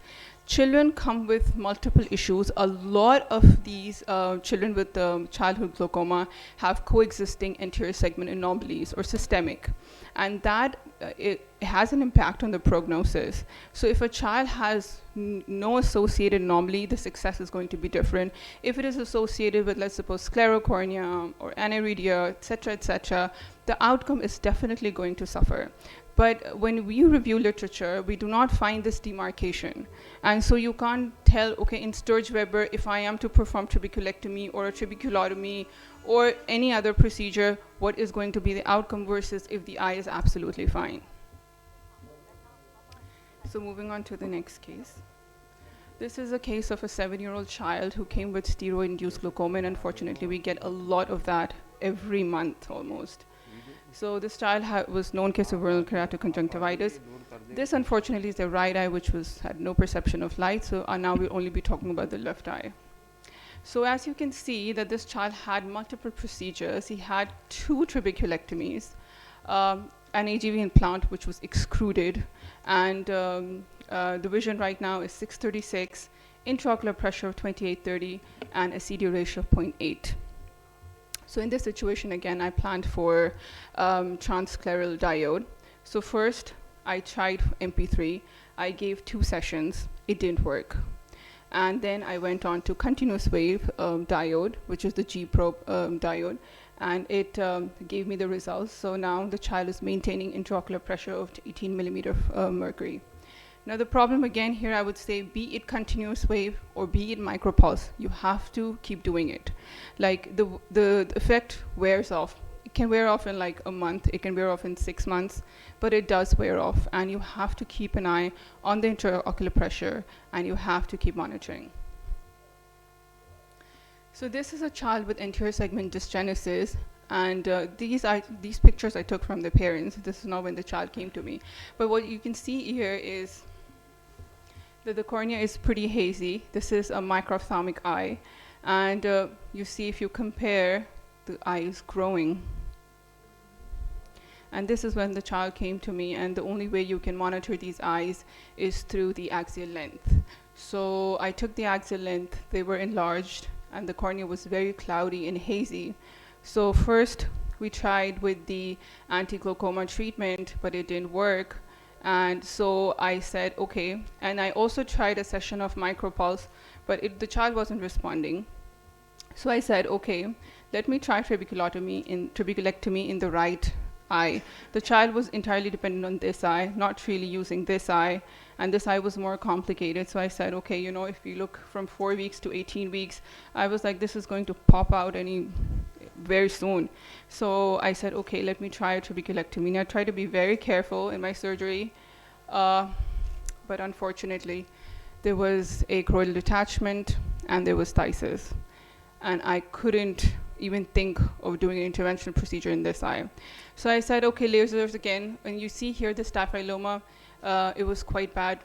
Children come with multiple issues. A lot of these children with childhood glaucoma have coexisting anterior segment anomalies or systemic, and that it has an impact on the prognosis. So if a child has no associated anomaly, the success is going to be different. If it is associated with, let's suppose, sclerocornea or aniridia, et cetera, the outcome is definitely going to suffer. But when we review literature, we do not find this demarcation. And so you can't tell, okay, in Sturge-Weber, if I am to perform trabeculectomy or a trabeculotomy or any other procedure, what is going to be the outcome versus if the eye is absolutely fine. So moving on to the next case. This is a case of a 7-year-old child who came with steroid-induced glaucoma, and unfortunately we get a lot of that every month almost. So this child was known case of vernal keratoconjunctivitis. This unfortunately is the right eye, which had no perception of light, so now we'll only be talking about the left eye. So as you can see that this child had multiple procedures. He had 2 trabeculectomies, an AGV implant which was extruded, and the vision right now is 636, intraocular pressure of 2830, and a CD ratio of 0.8. So in this situation, again, I planned for transscleral diode. So first, I tried MP3. I gave 2 sessions. It didn't work. And then I went on to continuous wave diode, which is the G-probe diode, and it gave me the results. So now the child is maintaining intraocular pressure of 18 millimeter mercury. Now the problem again here, I would say, be it continuous wave or be it micropulse, you have to keep doing it. Like the effect wears off. It can wear off in like a month, it can wear off in 6 months, but it does wear off, and you have to keep an eye on the intraocular pressure, and you have to keep monitoring. So this is a child with anterior segment dysgenesis. And these pictures I took from the parents. This is not when the child came to me. But what you can see here is that the cornea is pretty hazy. This is a microphthalmic eye. And you see, if you compare, the eye is growing. And this is when the child came to me, and the only way you can monitor these eyes is through the axial length. So I took the axial length, they were enlarged, and the cornea was very cloudy and hazy. So first we tried with the anti-glaucoma treatment, but it didn't work. And so I said, okay. And I also tried a session of micropulse, but the child wasn't responding. So I said, okay, let me try trabeculectomy in the right eye. The child was entirely dependent on this eye, not really using this eye, and this eye was more complicated. So I said, okay, you know, if we look from 4 weeks to 18 weeks, I was like, this is going to pop out very soon. So I said, okay, let me try a trabeculectomy. And I tried to be very careful in my surgery, but unfortunately, there was a choroidal detachment and there was phthisis. And I couldn't even think of doing an interventional procedure in this eye. So I said, okay, lasers again. And you see here the staphyloma, it was quite bad.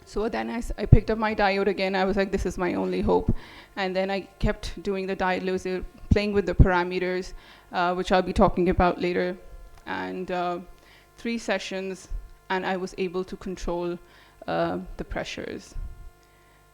So then I picked up my diode again. I was like, this is my only hope. And then I kept doing the diode laser, playing with the parameters, which I'll be talking about later. And 3 sessions, and I was able to control the pressures.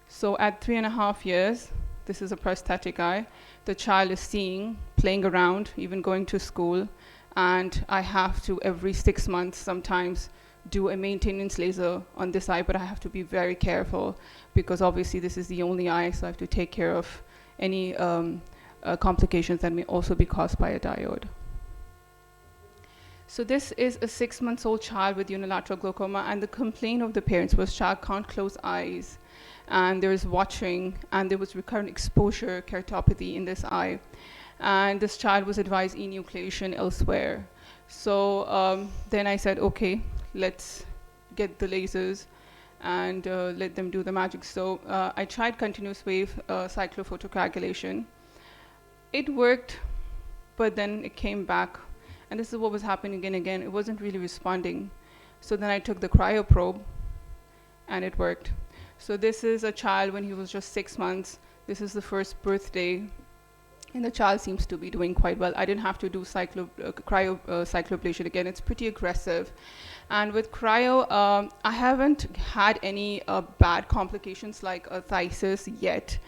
So at 3.5 years, this is a prosthetic eye. The child is seeing, playing around, even going to school. And I have to, every 6 months sometimes, do a maintenance laser on this eye, but I have to be very careful because obviously this is the only eye, so I have to take care of any complications that may also be caused by a diode. So this is a 6-month-old child with unilateral glaucoma, and the complaint of the parents was child can't close eyes, and there's watching, and there was recurrent exposure keratopathy in this eye. And this child was advised enucleation elsewhere. So then I said, okay, let's get the lasers and let them do the magic. So I tried continuous wave cyclophotocoagulation. It worked, but then it came back. And this is what was happening again. It wasn't really responding. So then I took the cryoprobe, and it worked. So this is a child when he was just 6 months. This is the first birthday. And the child seems to be doing quite well. I didn't have to do cycloablation again. It's pretty aggressive. And with cryo, I haven't had any bad complications like phthisis yet.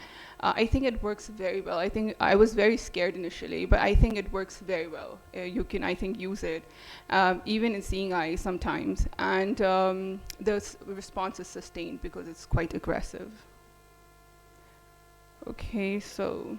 I think it works very well. I think I was very scared initially, but I think it works very well. You can, I think, use it, even in seeing eyes sometimes. And the response is sustained because it's quite aggressive. Okay, so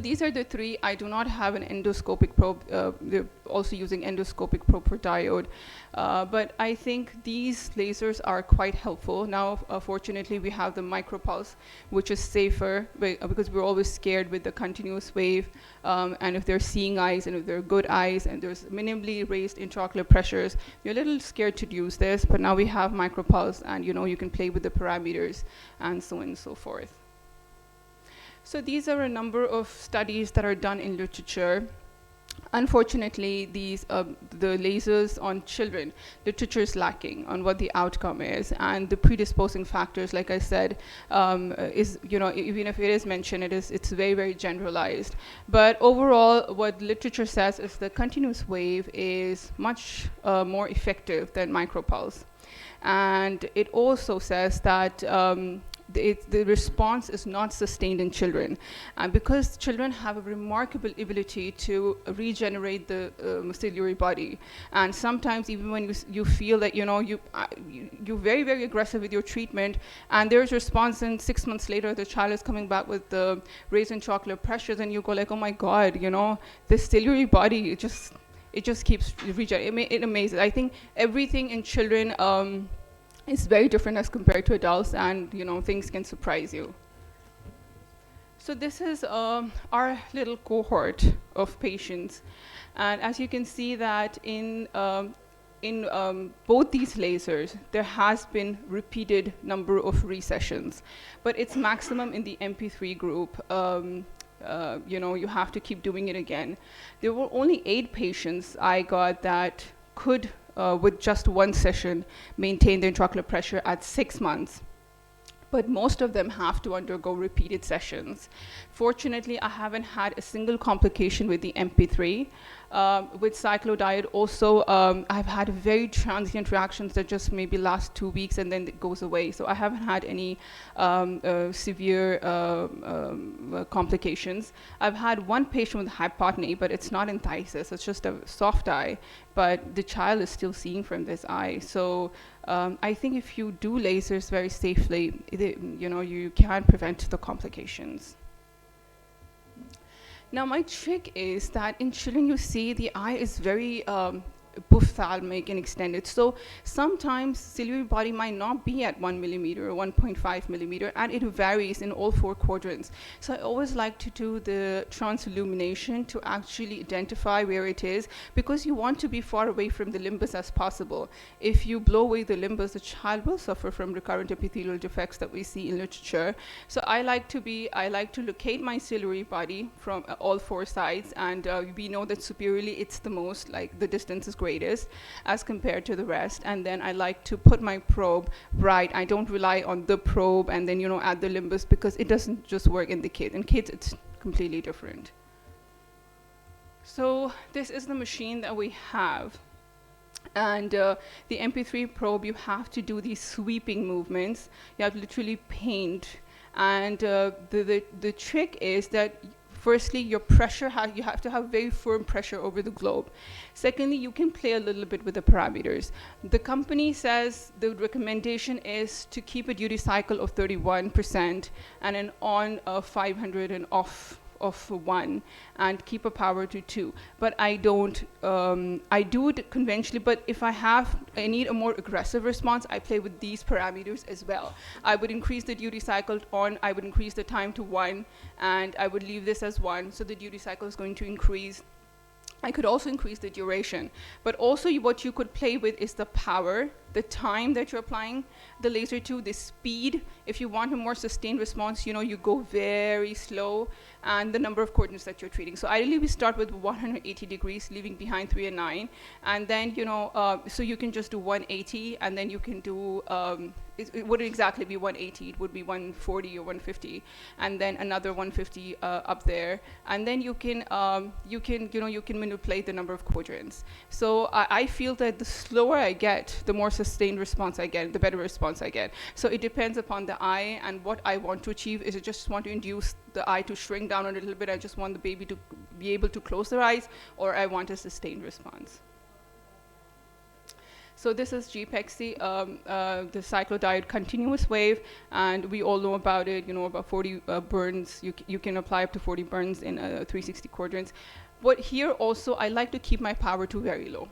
these are the 3. I do not have an endoscopic probe. They're also using endoscopic probe for diode. But I think these lasers are quite helpful. Now, fortunately, we have the micropulse, which is safer because we're always scared with the continuous wave. And if they're seeing eyes and if they're good eyes and there's minimally raised intraocular pressures, you're a little scared to use this. But now we have micropulse, and you can play with the parameters and so on and so forth. So these are a number of studies that are done in literature. Unfortunately, the lasers on children, literature is lacking on what the outcome is, and the predisposing factors, like I said, is even if it is mentioned, it's very, very generalized. But overall, what literature says is the continuous wave is much more effective than micropulse, and it also says that the response is not sustained in children. And because children have a remarkable ability to regenerate the ciliary body. And sometimes even when you feel that, you're very, very aggressive with your treatment, and there's response, and 6 months later, the child is coming back with the raised intraocular pressures, and you go like, oh my God, this ciliary body, it just keeps regenerating. It amazes. I think everything in children, it's very different as compared to adults, and things can surprise you. So this is our little cohort of patients, and as you can see that in both these lasers, there has been repeated number of recessions, but it's maximum in the MP3 group. you have to keep doing it again. There were only 8 patients I got that could, with just one session, maintain their intraocular pressure at 6 months. But most of them have to undergo repeated sessions. Fortunately, I haven't had a single complication with the MP3. With cyclodiet also, I've had very transient reactions that just maybe last 2 weeks and then it goes away. So I haven't had any severe complications. I've had one patient with hypotony, but it's not enthesis, it's just a soft eye, but the child is still seeing from this eye. So I think if you do lasers very safely, you can prevent the complications. Now, my trick is that in children, you see the eye is very ophthalmic and extended. So sometimes ciliary body might not be at 1 millimeter or 1.5 millimeter, and it varies in all 4 quadrants. So I always like to do the transillumination to actually identify where it is, because you want to be far away from the limbus as possible. If you blow away the limbus, the child will suffer from recurrent epithelial defects that we see in literature. So I like to locate my ciliary body from all 4 sides, and we know that superiorly it's the most, like the distance is greatest as compared to the rest. And then I like to put my probe right. I don't rely on the probe and then add the limbus, because it doesn't just work in the kid. In kids it's completely different. So this is the machine that we have. And the MP3 probe, you have to do these sweeping movements. You have to literally paint. And the trick is that firstly, your pressure, you have to have very firm pressure over the globe. Secondly, you can play a little bit with the parameters. The company says the recommendation is to keep a duty cycle of 31% and an on of 500 and off of 1, and keep a power to 2. But I don't, I do it conventionally, but if I need a more aggressive response, I play with these parameters as well. I would increase the duty cycle on, I would increase the time to 1, and I would leave this as 1, so the duty cycle is going to increase. I could also increase the duration, but also what you could play with is the power, the time that you're applying the laser to, the speed. If you want a more sustained response, you go very slow, and the number of coordinates that you're treating. So ideally we start with 180 degrees, leaving behind 3 and 9, and then so you can just do 180, and then you can do it wouldn't exactly be 180, it would be 140 or 150, and then another 150 up there, and then you can manipulate the number of quadrants. So I feel that the slower I get, the more sustained response I get, the better response I get. So it depends upon the eye and what I want to achieve. Is it just want to induce the eye to shrink down a little bit, I just want the baby to be able to close their eyes, or I want a sustained response. So this is GPEXI, the cyclodiet continuous wave, and we all know about it, about 40 burns. You can apply up to 40 burns in 360 quadrants. But here also, I like to keep my power to very low.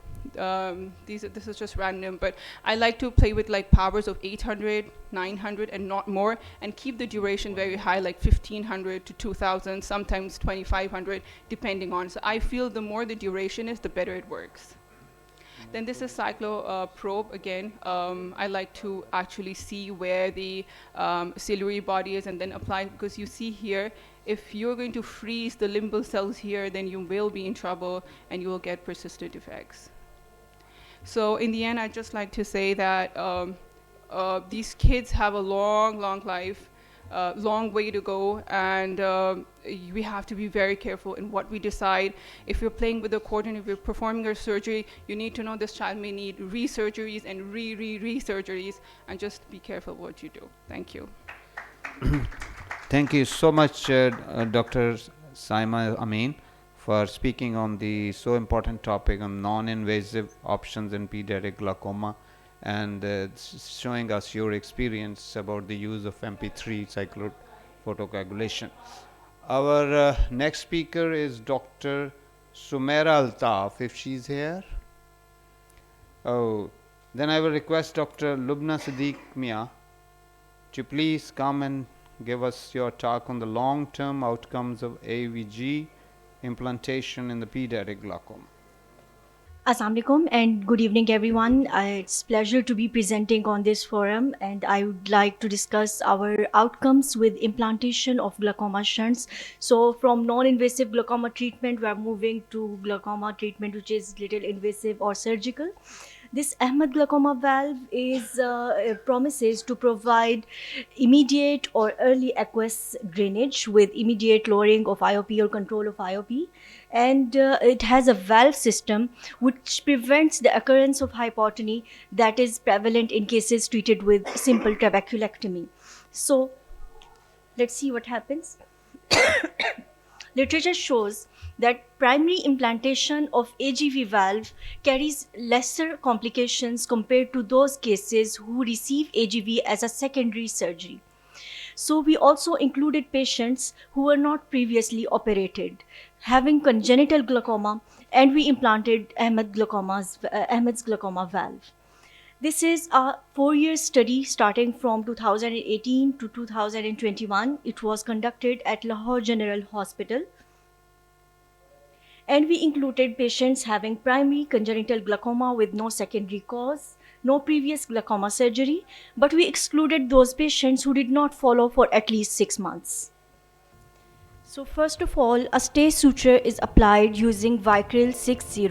This is just random, but I like to play with like powers of 800, 900, and not more, and keep the duration very high, like 1500 to 2000, sometimes 2500, depending on. So I feel the more the duration is, the better it works. Then this is cyclo probe again. I like to actually see where the ciliary body is and then apply, because you see here, if you're going to freeze the limbal cells here, then you will be in trouble and you will get persistent effects. So in the end, I'd just like to say that these kids have a long, long life, long way to go, and we have to be very careful in what we decide. If you're playing with the coordinate, if you're performing your surgery, you need to know this child may need re-surgeries and re-surgeries, and just be careful what you do. Thank you. Thank you so much, Dr. Saima Amin, for speaking on the so important topic on non-invasive options in pediatric glaucoma, and showing us your experience about the use of MP3 cyclophotocoagulation. Our next speaker is Dr. Sumaira Altaf, if she's here. Oh, then I will request Dr. Lubna Siddiq Mia to please come and give us your talk on the long-term outcomes of AVG implantation in the pediatric glaucoma. Assalamu alaikum and good evening everyone. It's pleasure to be presenting on this forum and I would like to discuss our outcomes with implantation of glaucoma shunts. So from non-invasive glaucoma treatment we are moving to glaucoma treatment which is little invasive or surgical. This Ahmed glaucoma valve is promises to provide immediate or early aqueous drainage with immediate lowering of IOP or control of IOP, and it has a valve system which prevents the occurrence of hypotony that is prevalent in cases treated with simple trabeculectomy. So let's see what happens. Literature shows that primary implantation of AGV valve carries lesser complications compared to those cases who receive AGV as a secondary surgery. So we also included patients who were not previously operated, having congenital glaucoma, and we implanted Ahmed's glaucoma valve. This is a 4-year study starting from 2018 to 2021. It was conducted at Lahore General Hospital. And we included patients having primary congenital glaucoma with no secondary cause, no previous glaucoma surgery, but we excluded those patients who did not follow for at least 6 months. So first of all, a stay suture is applied using Vicryl 60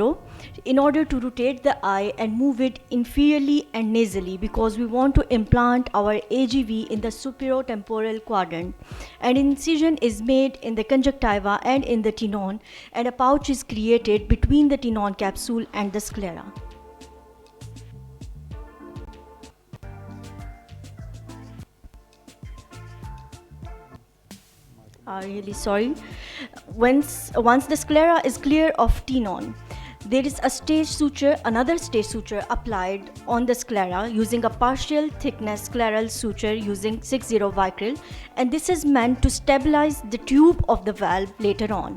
in order to rotate the eye and move it inferiorly and nasally because we want to implant our AGV in the superotemporal quadrant. An incision is made in the conjunctiva and in the tenon, and a pouch is created between the tenon capsule and the sclera. Really sorry. Once the sclera is clear of tenon, there is a stage suture, another stage suture applied on the sclera using a partial thickness scleral suture using 60 Vicryl, and this is meant to stabilize the tube of the valve later on.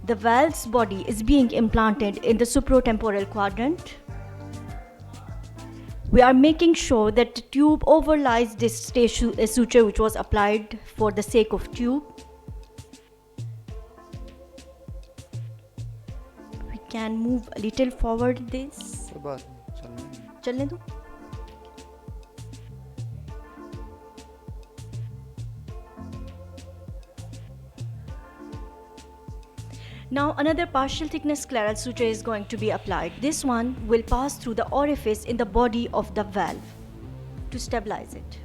The valve's body is being implanted in the supratemporal quadrant. We are making sure that the tube overlies this stage suture which was applied for the sake of tube. We can move a little forward this. Chalne do. Now another partial thickness scleral suture is going to be applied. This one will pass through the orifice in the body of the valve to stabilize it.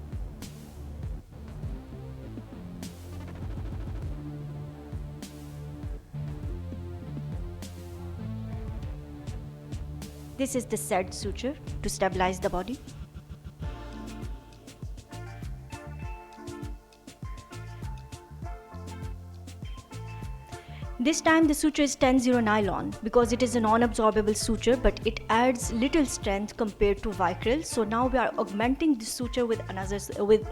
This is the said suture to stabilize the body. This time the suture is 10-0 nylon because it is a non-absorbable suture, but it adds little strength compared to Vicryl. So now we are augmenting the suture with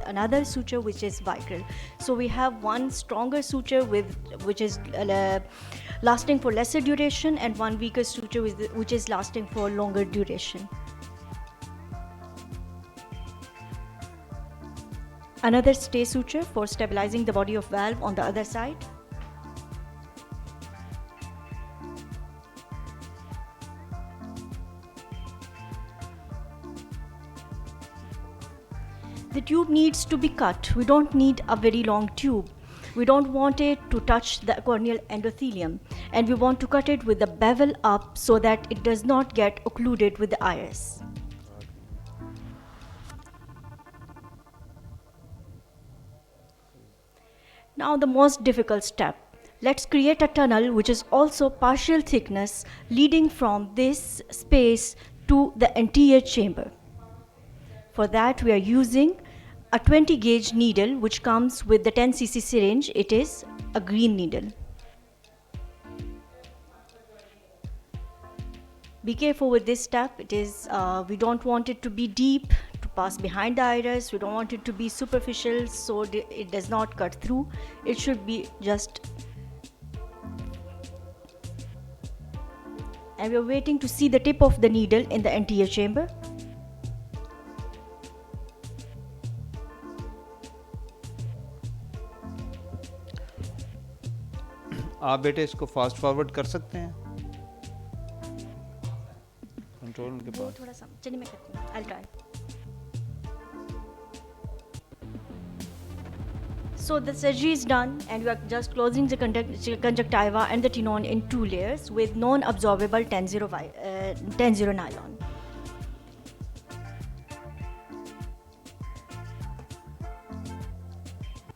another suture which is Vicryl. So we have one stronger suture which is lasting for lesser duration, and one weaker suture which is lasting for longer duration. Another stay suture for stabilizing the body of valve on the other side. The tube needs to be cut. We don't need a very long tube. We don't want it to touch the corneal endothelium, and we want to cut it with the bevel up so that it does not get occluded with the iris. Now the most difficult step. Let's create a tunnel which is also partial thickness leading from this space to the anterior chamber. For that we are using a 20 gauge needle which comes with the 10 cc syringe. It is a green needle. Be careful with this step. It is we don't want it to be deep to pass behind the iris. We don't want it to be superficial so it does not cut through. It should be just, and we are waiting to see the tip of the needle in the anterior chamber. आप बेटे इसको fast forward कर सकते हैं? Control उनके वो पास थोड़ा सा चलिए मैं करती हूँ, I'll try. So the surgery is done, and we are just closing the conjunctiva and the tenon in 2 layers with non-absorbable 10-0 nylon.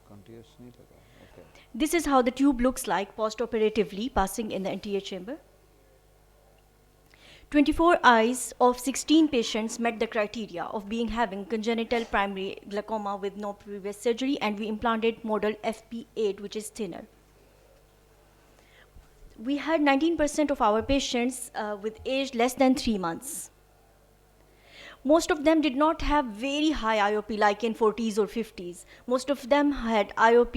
Continuous नहीं लगा okay This is how the tube looks like post-operatively passing in the anterior chamber. 24 eyes of 16 patients met the criteria of having congenital primary glaucoma with no previous surgery, and we implanted model FP8, which is thinner. We had 19% of our patients with age less than 3 months. Most of them did not have very high IOP like in 40s or 50s. Most of them had IOP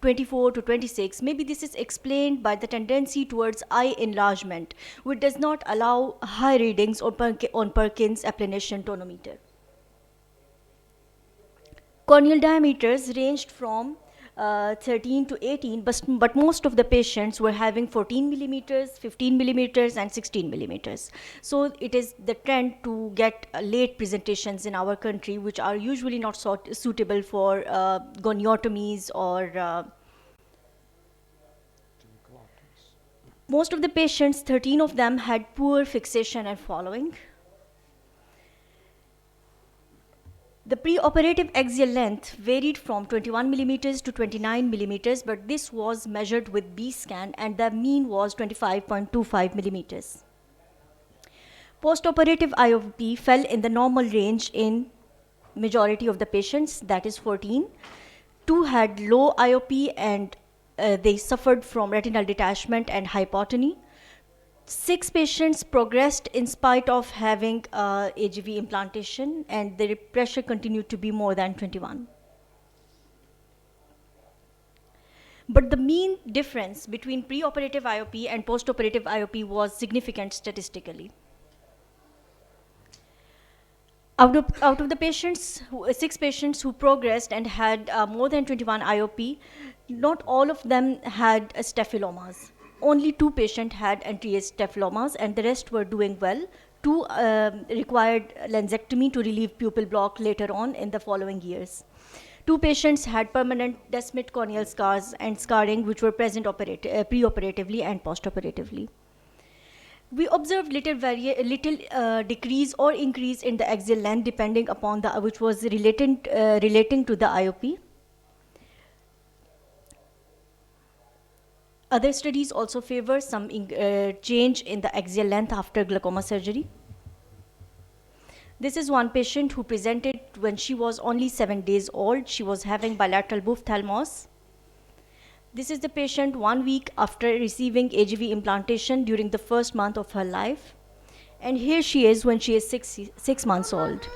24 to 26. Maybe this is explained by the tendency towards eye enlargement, which does not allow high readings on Perkins applanation tonometer. Corneal diameters ranged from 13 to 18, but most of the patients were having 14 millimeters, 15 millimeters, and 16 millimeters. So it is the trend to get late presentations in our country, which are usually not suitable for goniotomies or most of the patients, 13 of them had poor fixation and following. The preoperative axial length varied from 21 millimeters to 29 millimeters, but this was measured with B scan and the mean was 25.25 millimeters. Postoperative IOP fell in the normal range in majority of the patients, that is 14. 2 had low IOP and they suffered from retinal detachment and hypotony. 6 patients progressed in spite of having AGV implantation, and the pressure continued to be more than 21. But the mean difference between preoperative IOP and postoperative IOP was significant statistically. Out of the patients, 6 patients who progressed and had more than 21 IOP, not all of them had staphylomas. Only 2 patients had anterior staphylomas, and the rest were doing well. 2 required lensectomy to relieve pupil block later on in the following years. 2 patients had permanent descending corneal scars and scarring, which were present preoperatively and postoperatively. We observed little decrease or increase in the axial length depending upon which was relating to the IOP. Other studies also favor some change in the axial length after glaucoma surgery. This is one patient who presented when she was only 7 days old. She was having bilateral ophthalmos. This is the patient 1 week after receiving AGV implantation during the first month of her life. And here she is when she is 6 months old,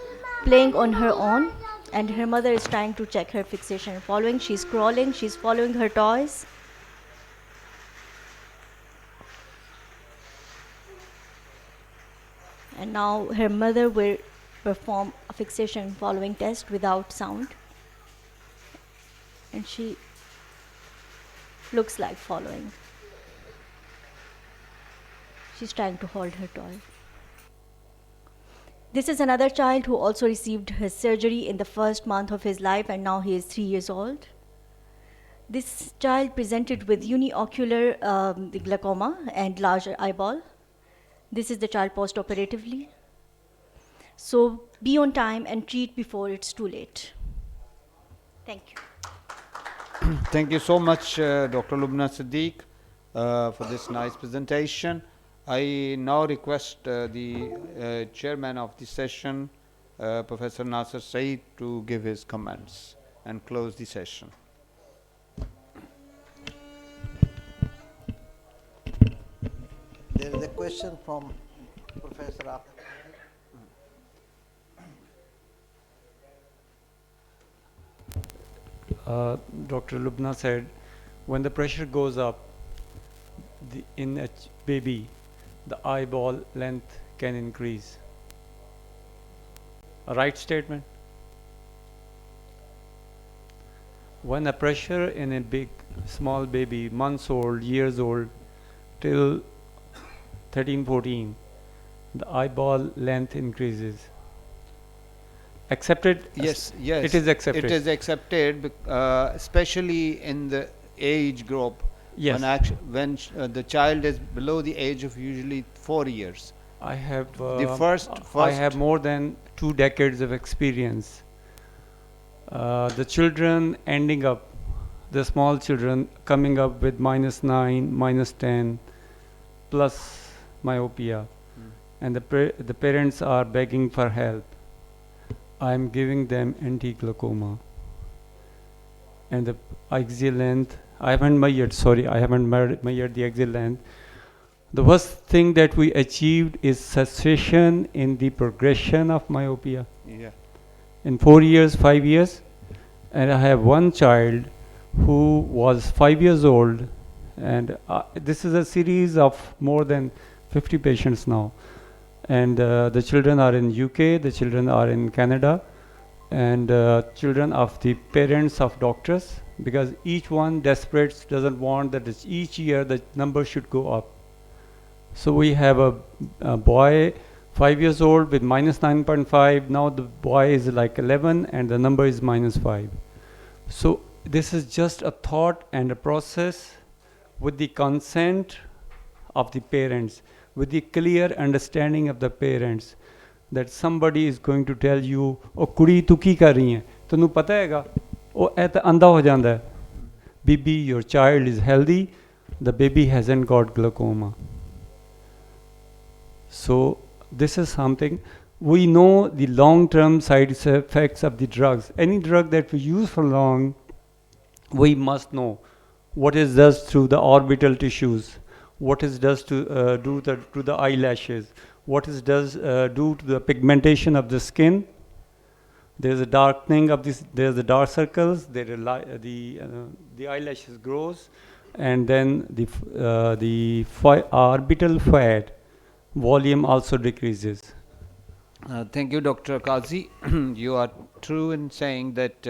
playing on her own, and her mother is trying to check her fixation and following. She's crawling, she's following her toys. And now her mother will perform a fixation following test without sound. And she looks like following. She's trying to hold her toy. This is another child who also received his surgery in the first month of his life, and now he is 3 years old. This child presented with uniocular glaucoma and larger eyeball. This is the child post-operatively. So be on time and treat before it's too late. Thank you. Thank you so much, Dr. Lubna Siddiq, for this nice presentation. I now request the chairman of the session, Professor Nasser Saeed, to give his comments and close the session. There is a question from Professor Ahmed. Dr. Lubna said, when the pressure goes up in a baby, the eyeball length can increase. A right statement? When the pressure in a small baby, months old, years old, till 13, 14, the eyeball length increases. Accepted? Yes, yes. It is accepted. It is accepted, especially in the age group. Yes. When the child is below the age of usually 4 years. I have The first I have more than 2 decades of experience. The children ending up, the small children coming up with -9, -10, plus myopia, and the parents are begging for help. I am giving them anti-glaucoma, and the axial length. I haven't measured the axial length. The worst thing that we achieved is cessation in the progression of myopia. Yeah. In 4 years, 5 years, and I have one child who was 5 years old, and this is a series of more than 50 patients now, and the children are in UK, the children are in Canada, and children of the parents of doctors, because each one desperate doesn't want that each year the number should go up. So we have a boy 5 years old with -9.5. Now the boy is like 11 and the number is -5. So this is just a thought and a process with the consent of the parents, with the clear understanding of the parents, that somebody is going to tell you, oh kudi tu ki kar rahi hai, tanu pata hega, oh ਇਹ ਤਾਂ ਅੰਧਾ ਹੋ ਜਾਂਦਾ ਹੈ. Bibi, your child is healthy, the baby hasn't got glaucoma. So this is something we know, the long-term side effects of the drugs. Any drug that we use for long, we must know what it does through the orbital tissues, what it does to to the eyelashes, what it does do to the pigmentation of the skin. There's a darkening of this. There's the dark circles. The eyelashes grows, and then the orbital fat volume also decreases. Thank you, Dr. Kazi. You are true in saying that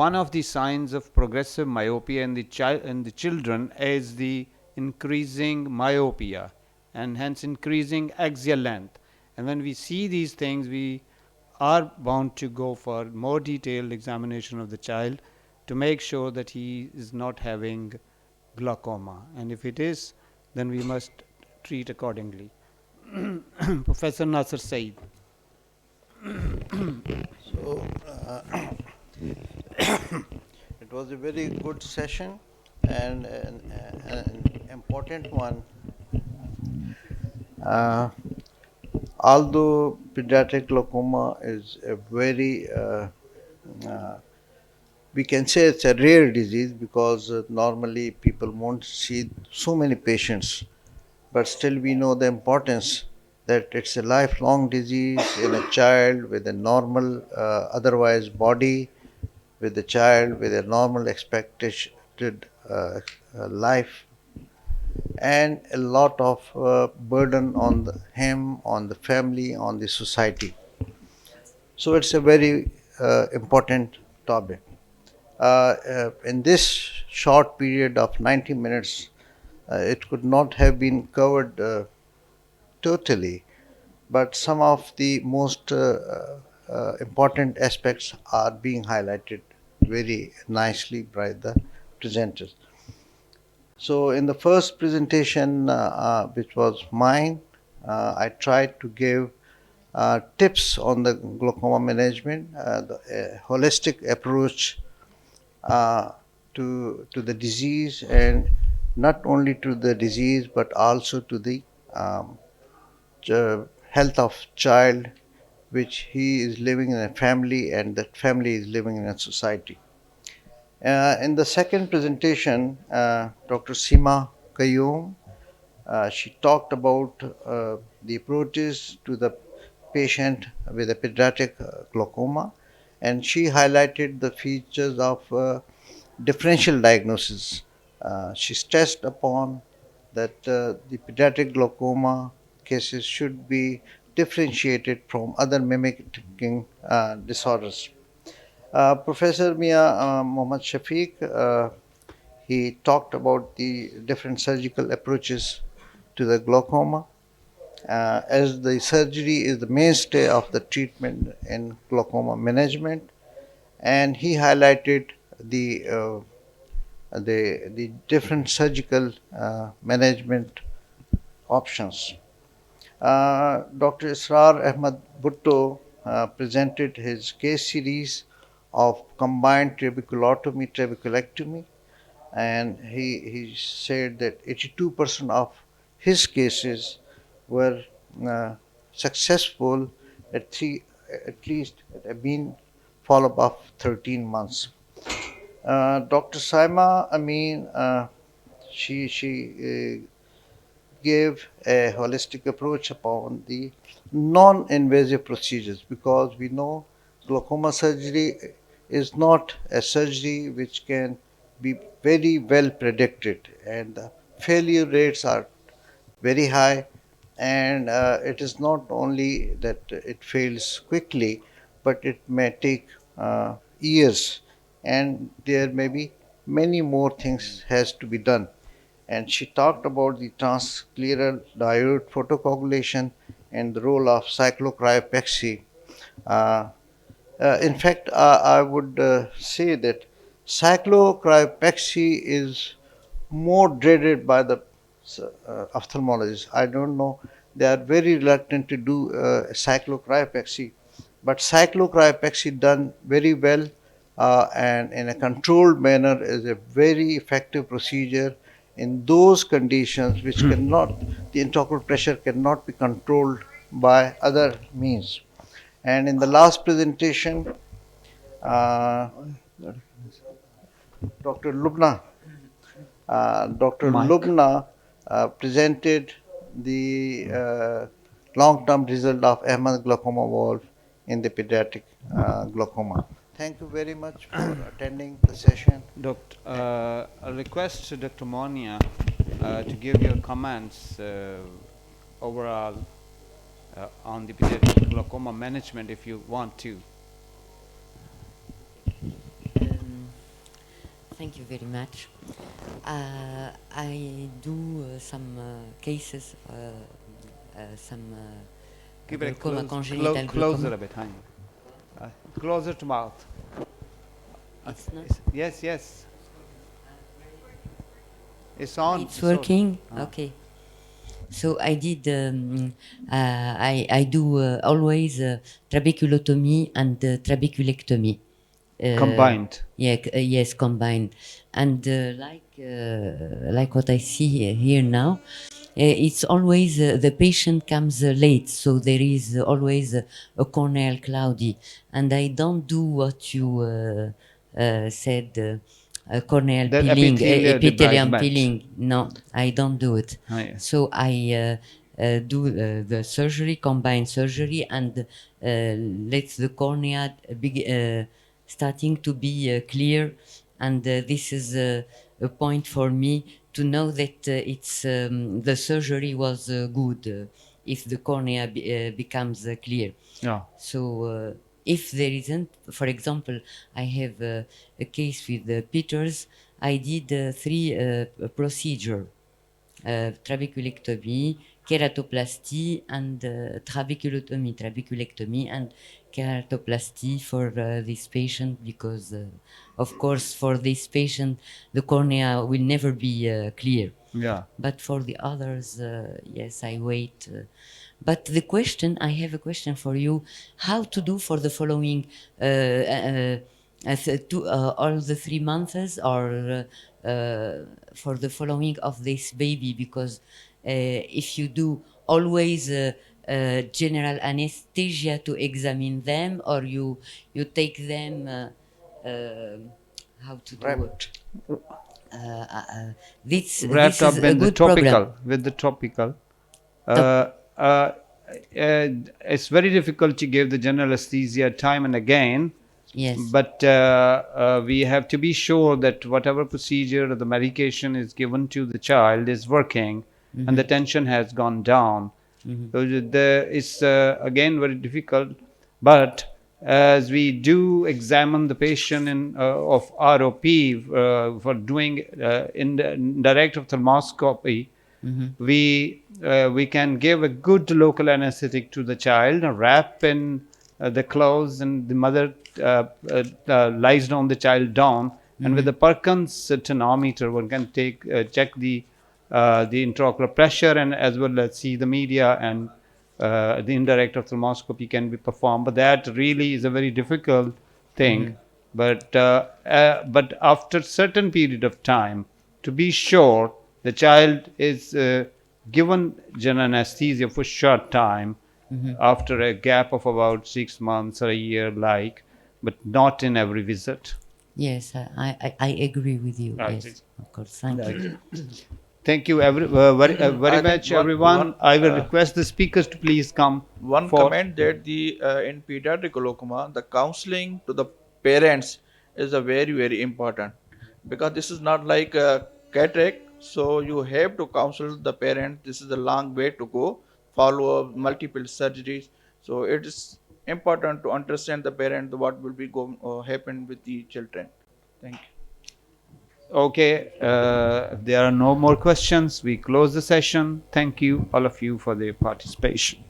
one of the signs of progressive myopia in the children is the increasing myopia, and hence increasing axial length. And when we see these things, we are bound to go for more detailed examination of the child to make sure that he is not having glaucoma, and if it is, then we must treat accordingly. Professor Nasser Saeed. So, it was a very good session and an important one. Although pediatric glaucoma is a very, we can say it's a rare disease, because normally people won't see so many patients, but still we know the importance that it's a lifelong disease in a child with a normal otherwise body, with a child with a normal expected life, and a lot of burden on him, on the family, on the society. So it's a very important topic. In this short period of 90 minutes, it could not have been covered totally, but some of the most important aspects are being highlighted very nicely by the presenters. So in the first presentation, which was mine, I tried to give tips on the glaucoma management, the holistic approach to the disease, and not only to the disease but also to the health of child, which he is living in a family and that family is living in a society. In the second presentation, Dr. Seema Qayyum, she talked about the approaches to the patient with a pediatric glaucoma, and she highlighted the features of differential diagnosis. She stressed upon that the pediatric glaucoma cases should be differentiated from other mimicking disorders. Professor Mia Mohammad Shafiq, he talked about the different surgical approaches to the glaucoma, as the surgery is the mainstay of the treatment in glaucoma management, and he highlighted the different surgical management options. Dr. Israr Ahmad Bhutto presented his case series of combined trabeculotomy trabeculectomy, and he said that 82% of his cases were uh, successful at least at been follow-up of 13 months. Dr. Saima Amin, she gave a holistic approach upon the non-invasive procedures, because we know glaucoma surgery is not a surgery which can be very well predicted, and the failure rates are very high, and it is not only that it fails quickly, but it may take years, and there may be many more things has to be done. And she talked about the transcleral diode photocoagulation and the role of cyclocryopexy. Uh, in fact, I would say that cyclocryopexy is more dreaded by the ophthalmologists. I don't know, they are very reluctant to do cyclocryopexy, but cyclocryopexy done very well and in a controlled manner is a very effective procedure in those conditions which cannot, the intraocular pressure cannot be controlled by other means. And in the last presentation, uh, Dr. Lubna, Dr. Mike. Lubna presented the long-term result of Ahmad glaucoma valve in the pediatric glaucoma. Thank you very much for attending the session. Doctor, I request Dr. Monia to give your comments overall on the pediatric glaucoma management, if you want to. Thank you very much. I do some cases, some Keep it glaucoma, congenital closer glaucoma. a bit, honey. Closer to mouth. It's not. Yes, yes. It's on. It's working. Ah. Okay. So I did. I do always trabeculotomy and trabeculectomy. Combined. Yeah. Yes, combined. And like what I see here now, it's always the patient comes late, so there is always a corneal cloudy, and I don't do what you said. Corneal That peeling, epithelium debridement. peeling. No, I don't do it. Ah, yes. So I do the surgery, combined surgery, and let the cornea starting to be clear. And this is a point for me to know that it's the surgery was good if the cornea becomes clear. Yeah. So if there isn't, for example, I have a case with Peters. I did 3 procedure: trabeculectomy, keratoplasty, and trabeculectomy, and keratoplasty for this patient, because, of course, for this patient, the cornea will never be clear. Yeah. But for the others, yes, I wait. But the question, I have a question for you: how to do for the following all the 3 months, or for the following of this baby? Because if you do always general anesthesia to examine them, or you take them, how to do it? This Wrapped is up a in the good program. topical, with the topical. It's very difficult to give the general anesthesia time and again. Yes. But we have to be sure that whatever procedure or the medication is given to the child is working, and the tension has gone down. So it's again very difficult. But as we do examine the patient of ROP for doing indirect ophthalmoscopy, we can give a good local anesthetic to the child and wrap in the clothes, and the mother lies down the child down, and with the Perkins tonometer one can check the intraocular pressure, and as well as see the media, and the indirect ophthalmoscopy can be performed. But that really is a very difficult thing. But after certain period of time, to be sure, the child is given general anesthesia for short time after a gap of about 6 months or a year, but not in every visit. Yes, I agree with you. Right. Yes, of course. Thank you. Thank you very I think much, everyone. I will request the speakers to please come. One for- comment that the in pediatric glaucoma, the counseling to the parents is a very important, because this is not like a cataract. So you have to counsel the parent. This is a long way to go, follow up multiple surgeries. So it is important to understand the parent what will be happen with the children. Thank you. Okay, there are no more questions. We close the session. Thank you, all of you, for the participation.